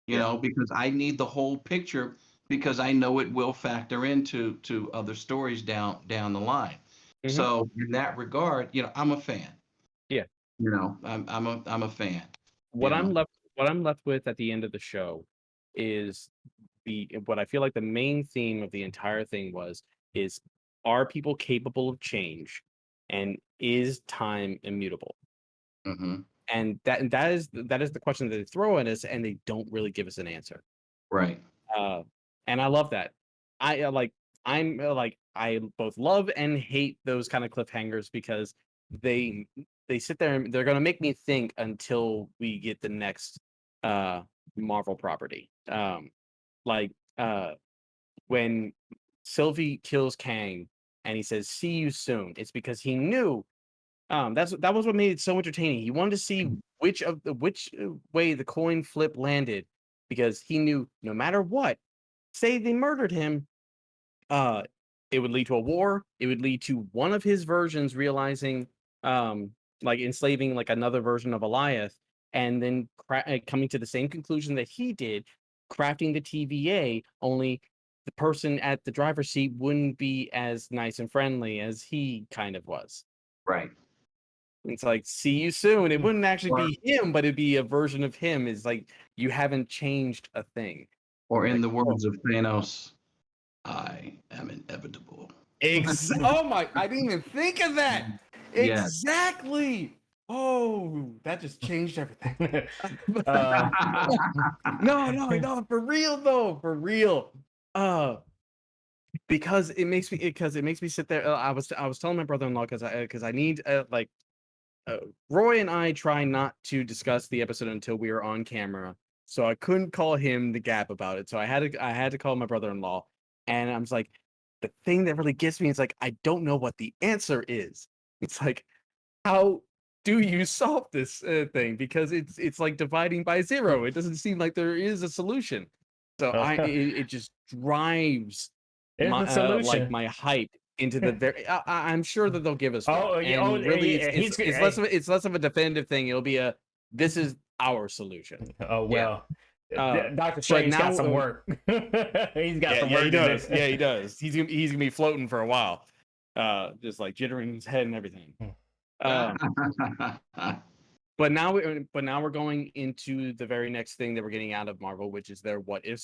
B: You
A: Yeah.
B: know, because I need the whole picture because I know it will factor into other stories down the line.
A: Hmm.
B: So in that regard, you know, I'm a fan.
A: Yeah.
B: You know, I'm a fan.
A: What
B: You
A: I'm
B: know.
A: left what I'm left with at the end of the show is the what I feel like the main theme of the entire thing is are people capable of change and is time immutable?
B: Hmm.
A: And that is the question that they throw at us and they don't really give us an answer.
B: Right.
A: Uh and I love that. I like I both love and hate those kind of cliffhangers because they they sit there and they're going to make me think until we get the next uh Marvel property. Like when Sylvie kills Kang and he says see you soon, it's because he knew that was what made it so entertaining. He wanted to see which way the coin flip landed because he knew no matter what, say they murdered him, uh, it would lead to a war. It would lead to one of his versions realizing, um, like enslaving like another version of Eliath, and then coming to the same conclusion that he did, crafting the TVA. Only the person at the driver's seat wouldn't be as nice and friendly as he kind of was.
B: Right.
A: It's like, see you soon. It wouldn't actually
B: Or
A: be him, but it'd be a version of him. Is like you haven't changed a thing.
B: or in
A: Like,
B: the
A: oh,
B: words of Thanos, I am inevitable.
A: oh my! I didn't even think of that.
B: Yeah.
A: Exactly. Oh, that just changed everything.
C: uh,
A: No, for real though, for real. Uh, because it makes me sit there. I was telling my brother-in-law because I need Roy and I try not to discuss the episode until we are on camera, so I couldn't call him the gap about it. So I had to call my brother-in-law, and I was like, the thing that really gets me is like I don't know what the answer is. It's like how do you solve this thing because it's like dividing by zero. It doesn't seem like there is a solution. So it just drives
C: Here's
A: my
C: the solution.
A: my hype into the very I'm sure that they'll give us one.
C: Oh, yeah, oh,
A: And really
C: yeah,
A: it's less of a definitive thing. It'll be a this is our solution.
C: oh well. Doctor
A: But
C: Strange got
A: now
C: some work. He's got some
A: yeah,
C: work
A: he
C: to
A: does.
C: do.
A: Yeah, he does. He's gonna be floating for a while. Just like jittering his head and everything. Um, but now we're going into the very next thing that we're getting out of Marvel, which is their what if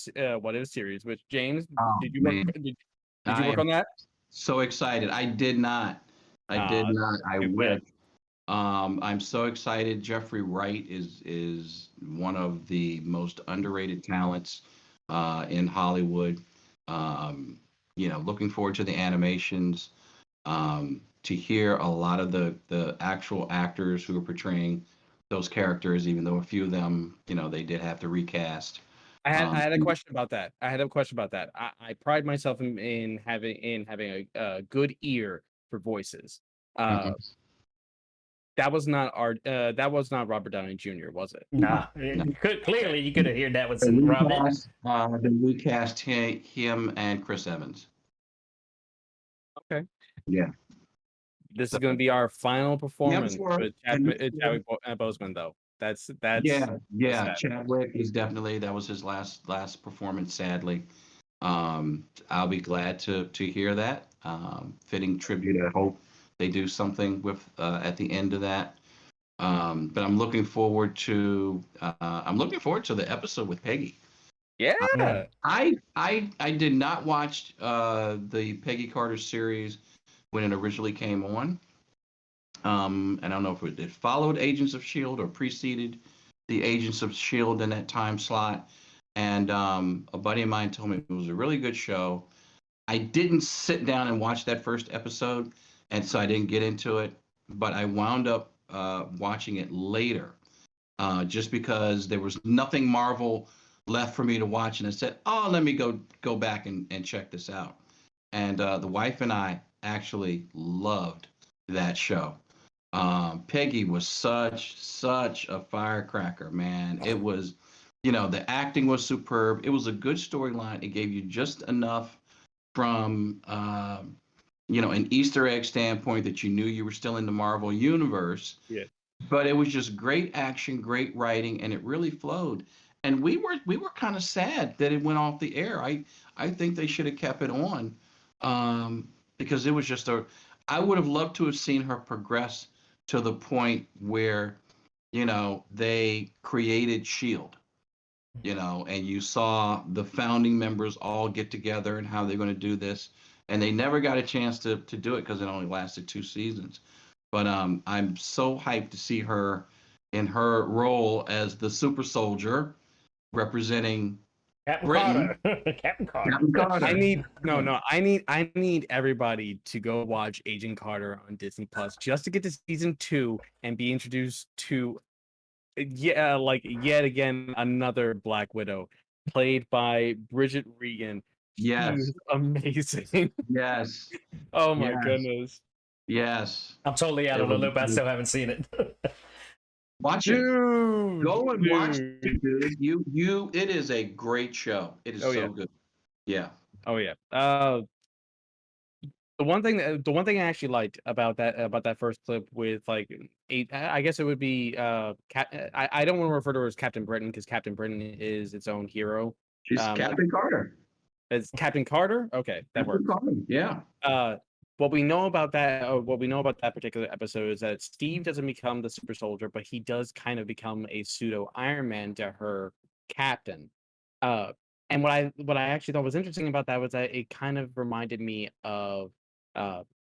A: series. Which James,
B: Oh,
A: did you work
B: man.
A: did you
B: I
A: work
B: am
A: on that?
B: so excited. I did not. I did
A: Uh,
B: not. I
A: too bad.
B: wish. I'm so excited. Jeffrey Wright is one of the most underrated talents in Hollywood. Um, you know, looking forward to the animations. To hear a lot of the actual actors who are portraying those characters, even though a few of them, you know, they did have to recast.
A: I
B: Um,
A: had a question about that. I pride myself in having a good ear for voices. Uh,
B: mhm.
A: that was not Robert Downey Jr., was it?
C: Nah,
B: No.
C: clearly you could have heard that was
B: They
C: Robert.
B: recast him and Chris Evans.
A: Okay.
B: Yeah.
A: This
B: So
A: is going to be our final performance
B: Hemsworth
A: with
B: and
A: Chadwick Boseman, though. That's
B: yeah.
A: sad.
B: Chadwick is definitely that was his last performance. Sadly, I'll be glad to hear that. Fitting tribute. I hope they do something with at the end of that. But I'm looking forward to the episode with Peggy.
C: Yeah.
A: Yeah.
B: I did not watch the Peggy Carter series when it originally came on. And I don't know if it followed Agents of Shield or preceded the Agents of Shield in that time slot. And a buddy of mine told me it was a really good show. I didn't sit down and watch that first episode, and so I didn't get into it. But I wound up watching it later, just because there was nothing Marvel left for me to watch, and I said, "Oh, let me go back and check this out." And the wife and I actually loved that show. Peggy was such a firecracker, man. It was, the acting was superb. It was a good storyline. It gave you just enough from an Easter egg standpoint that you knew you were still in the Marvel universe.
A: Yeah.
B: But it was just great action, great writing, and it really flowed. And we were kind of sad that it went off the air. I think they should have kept it on, because it was just I would have loved to have seen her progress to the point where, they created Shield, and you saw the founding members all get together and how they're going to do this. And they never got a chance to do it because it only lasted 2 seasons. But I'm so hyped to see her in her role as the super soldier representing
C: Captain
B: Britain.
C: Carter. Captain Carter.
B: Captain Carter.
A: I need everybody to go watch Agent Carter on Disney Plus just to get to season 2 and be introduced to yet again another Black Widow played by Bridget Regan. She
B: Yes.
A: is amazing.
B: Yes.
A: Oh my
B: Yes.
A: goodness.
B: Yes.
C: I'm totally out
B: It
C: of the
B: was-
C: loop. I still haven't seen it.
B: Watch it.
A: Dude,
B: Go and watch
A: dude.
B: it, dude. It is a great show. It is
A: Oh,
B: so
A: yeah.
B: good. Yeah.
A: Oh yeah. The one thing I actually liked about that first clip with like I guess it would be I don't want to refer to her as Captain Britain because Captain Britain is its own hero.
B: She's Captain Carter.
A: It's Captain Carter. Okay, that
B: Captain
A: works.
B: Carter. Yeah.
A: What we know about that particular episode is that Steve doesn't become the super soldier, but he does kind of become a pseudo Iron Man to her captain. And what I actually thought was interesting about that was that it kind of reminded me of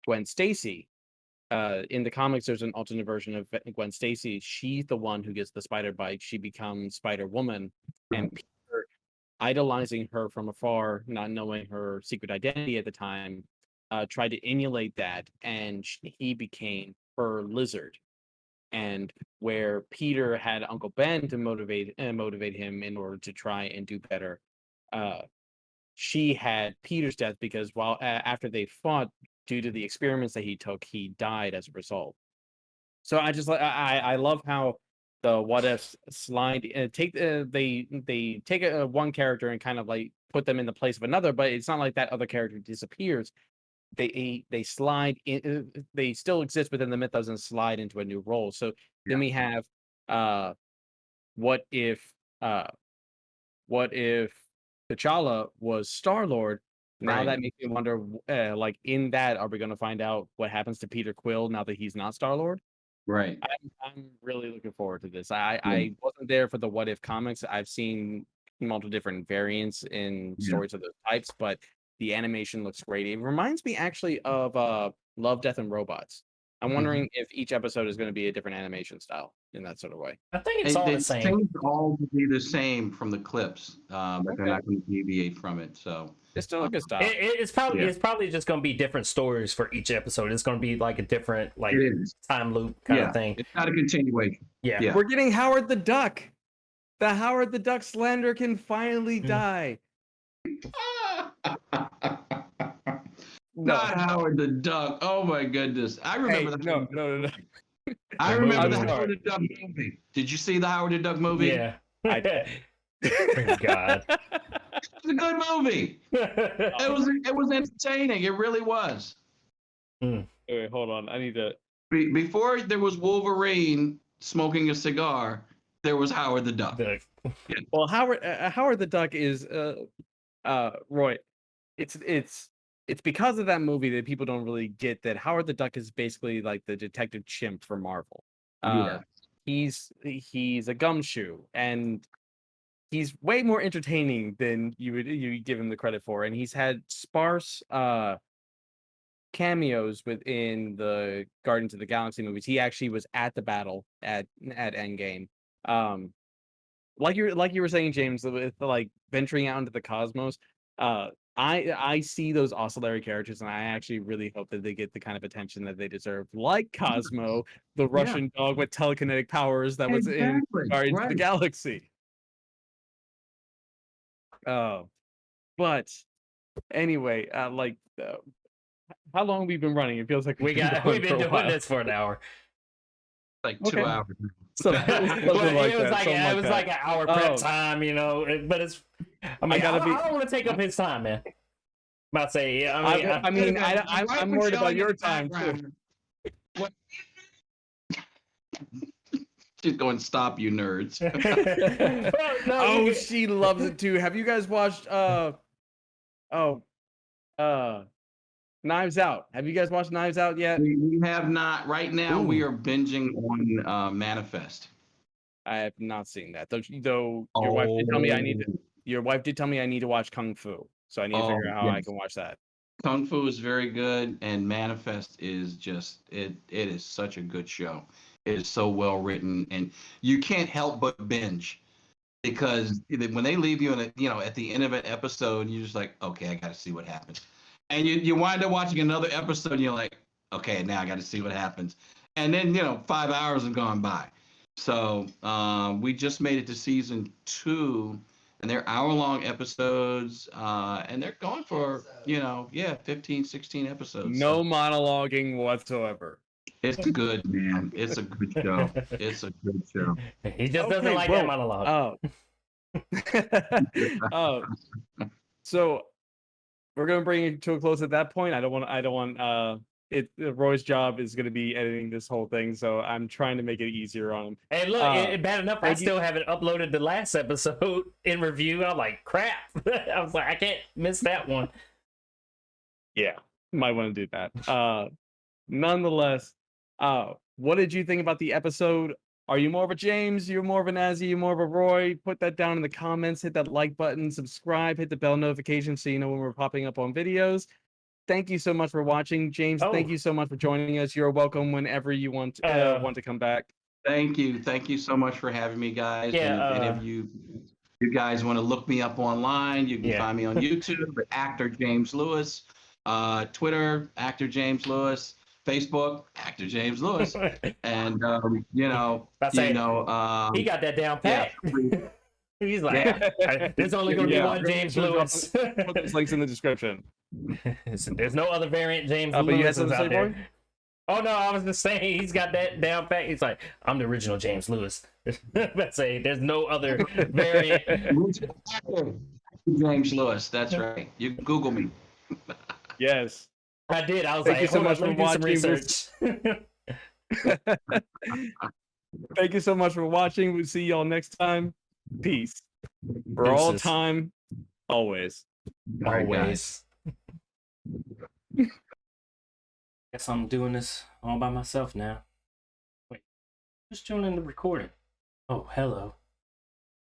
A: Gwen Stacy. In the comics, there's an alternate version of Gwen Stacy. She's the one who gets the spider bite. She becomes Spider Woman, and Peter, idolizing her from afar, not knowing her secret identity at the time, tried to emulate that, and he became her lizard. And where Peter had Uncle Ben to motivate him in order to try and do better, she had Peter's death because after they fought, due to the experiments that he took, he died as a result. So I just I love how the what ifs slide they take one character and kind of like put them in the place of another, but it's not like that other character disappears. They slide in, they still exist within the mythos and slide into a new role. So then we have what if T'Challa was Star-Lord? Now
B: Right.
A: that makes me wonder, like in that, are we going to find out what happens to Peter Quill now that he's not Star-Lord?
B: Right.
A: I'm really looking forward to this. I wasn't there for the What If comics. I've seen multiple different variants in stories of those types, but the animation looks great. It reminds me actually of Love, Death, and Robots. I'm wondering if each episode is going to be a different animation style in that sort of way.
C: I think it's all
B: They
C: the same.
B: seem all to be the same from the clips, but they're not going to deviate from it. So
A: It's still a good style.
C: It's probably just going to be different stories for each episode. It's going to be like a different like
B: it is.
C: time loop kind of thing.
B: It's not a continuation.
C: Yeah.
B: Yeah.
A: We're getting Howard the Duck. The Howard the Duck slander can finally die.
B: Not Howard the Duck. Oh my goodness. I remember that.
A: No.
B: I remember
C: movie.
B: the Howard the Duck movie. Did you see the Howard the Duck movie?
C: Yeah.
A: I-
C: God.
B: It's a good movie. It was entertaining. It really was.
A: Wait, hold on. I need to.
B: Before there was Wolverine smoking a cigar, there was Howard the Duck.
A: Well, Howard the Duck is Roy. It's because of that movie that people don't really get that Howard the Duck is basically like the Detective Chimp for Marvel. He's a gumshoe, and he's way more entertaining than you give him the credit for, and he's had sparse cameos within the Guardians of the Galaxy movies. He actually was at the battle at Endgame. like you were saying, James, with like venturing out into the cosmos. I see those oscillatory characters, and I actually really hope that they get the kind of attention that they deserve, like Cosmo, the Russian dog with telekinetic powers that was in Guardians of the Galaxy. But anyway, how long have we been running? It feels like
C: we've been doing this for an hour.
B: Like 2 hours.
A: So
C: It was like an hour prep time, you know. But it's, I mean, I don't want to take up his time, man. I'm about to say,
A: I'm worried about your time too.
B: What? She's going to stop you, nerds.
A: Oh, she loves it too. Have you guys watched Knives Out? Have you guys watched Knives Out yet?
B: We have not. Right now, we are binging on Manifest.
A: I have not seen that. Though your wife did tell me I need to. Your wife did tell me I need to watch Kung Fu, so I need to figure out how I can watch that.
B: Kung Fu is very good, and Manifest is just it is such a good show. It is so well written, and you can't help but binge because when they leave you at the end of an episode, you're just like, okay, I got to see what happens, and you wind up watching another episode, and you're like, okay, now I got to see what happens, and then 5 hours have gone by. So we just made it to season 2. And they're hour-long episodes, and they're going for, 15, 16 episodes.
A: No monologuing whatsoever.
B: It's good, man. It's a good show. It's a good show.
C: He just doesn't like that monologue.
A: So we're gonna bring it to a close at that point. I don't want Roy's job is going to be editing this whole thing, so I'm trying to make it easier on him.
C: Hey, look, bad enough I still haven't uploaded the last episode in review. I'm like, crap. I was like, I can't miss that one.
A: Yeah, might want to do that. Nonetheless, what did you think about the episode? Are you more of a James? You're more of an Azzy? You're more of a Roy? Put that down in the comments. Hit that like button. Subscribe. Hit the bell notification so you know when we're popping up on videos. Thank you so much for watching, James. Thank you so much for joining us. You're welcome whenever you want to come back.
B: Thank you so much for having me, guys.
C: Yeah,
B: and if you guys want to look me up online, you can find me on YouTube at Actor James Lewis, Twitter Actor James Lewis, Facebook Actor James Lewis, and
C: he got that down pat.
B: Yeah.
C: He's like, there's only going to be one James Lewis.
A: Put those links in the description.
C: There's no other variant James
A: Lewis. But you had something to say,
C: Boy? Oh no, I was just saying he's got that down pat. He's like, I'm the original James Lewis. Let's say there's no other variant.
B: James Lewis, that's right. You can Google me.
A: Yes.
C: I did. I was
A: Thank
C: like,
A: you so much for watching.
C: Research.
A: Thank you so much for watching. We'll see y'all next time. Peace. For all time, always.
C: Always. Guess I'm doing this all by myself now. Wait, who's joining the recording? Oh, hello.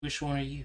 C: Which one are you?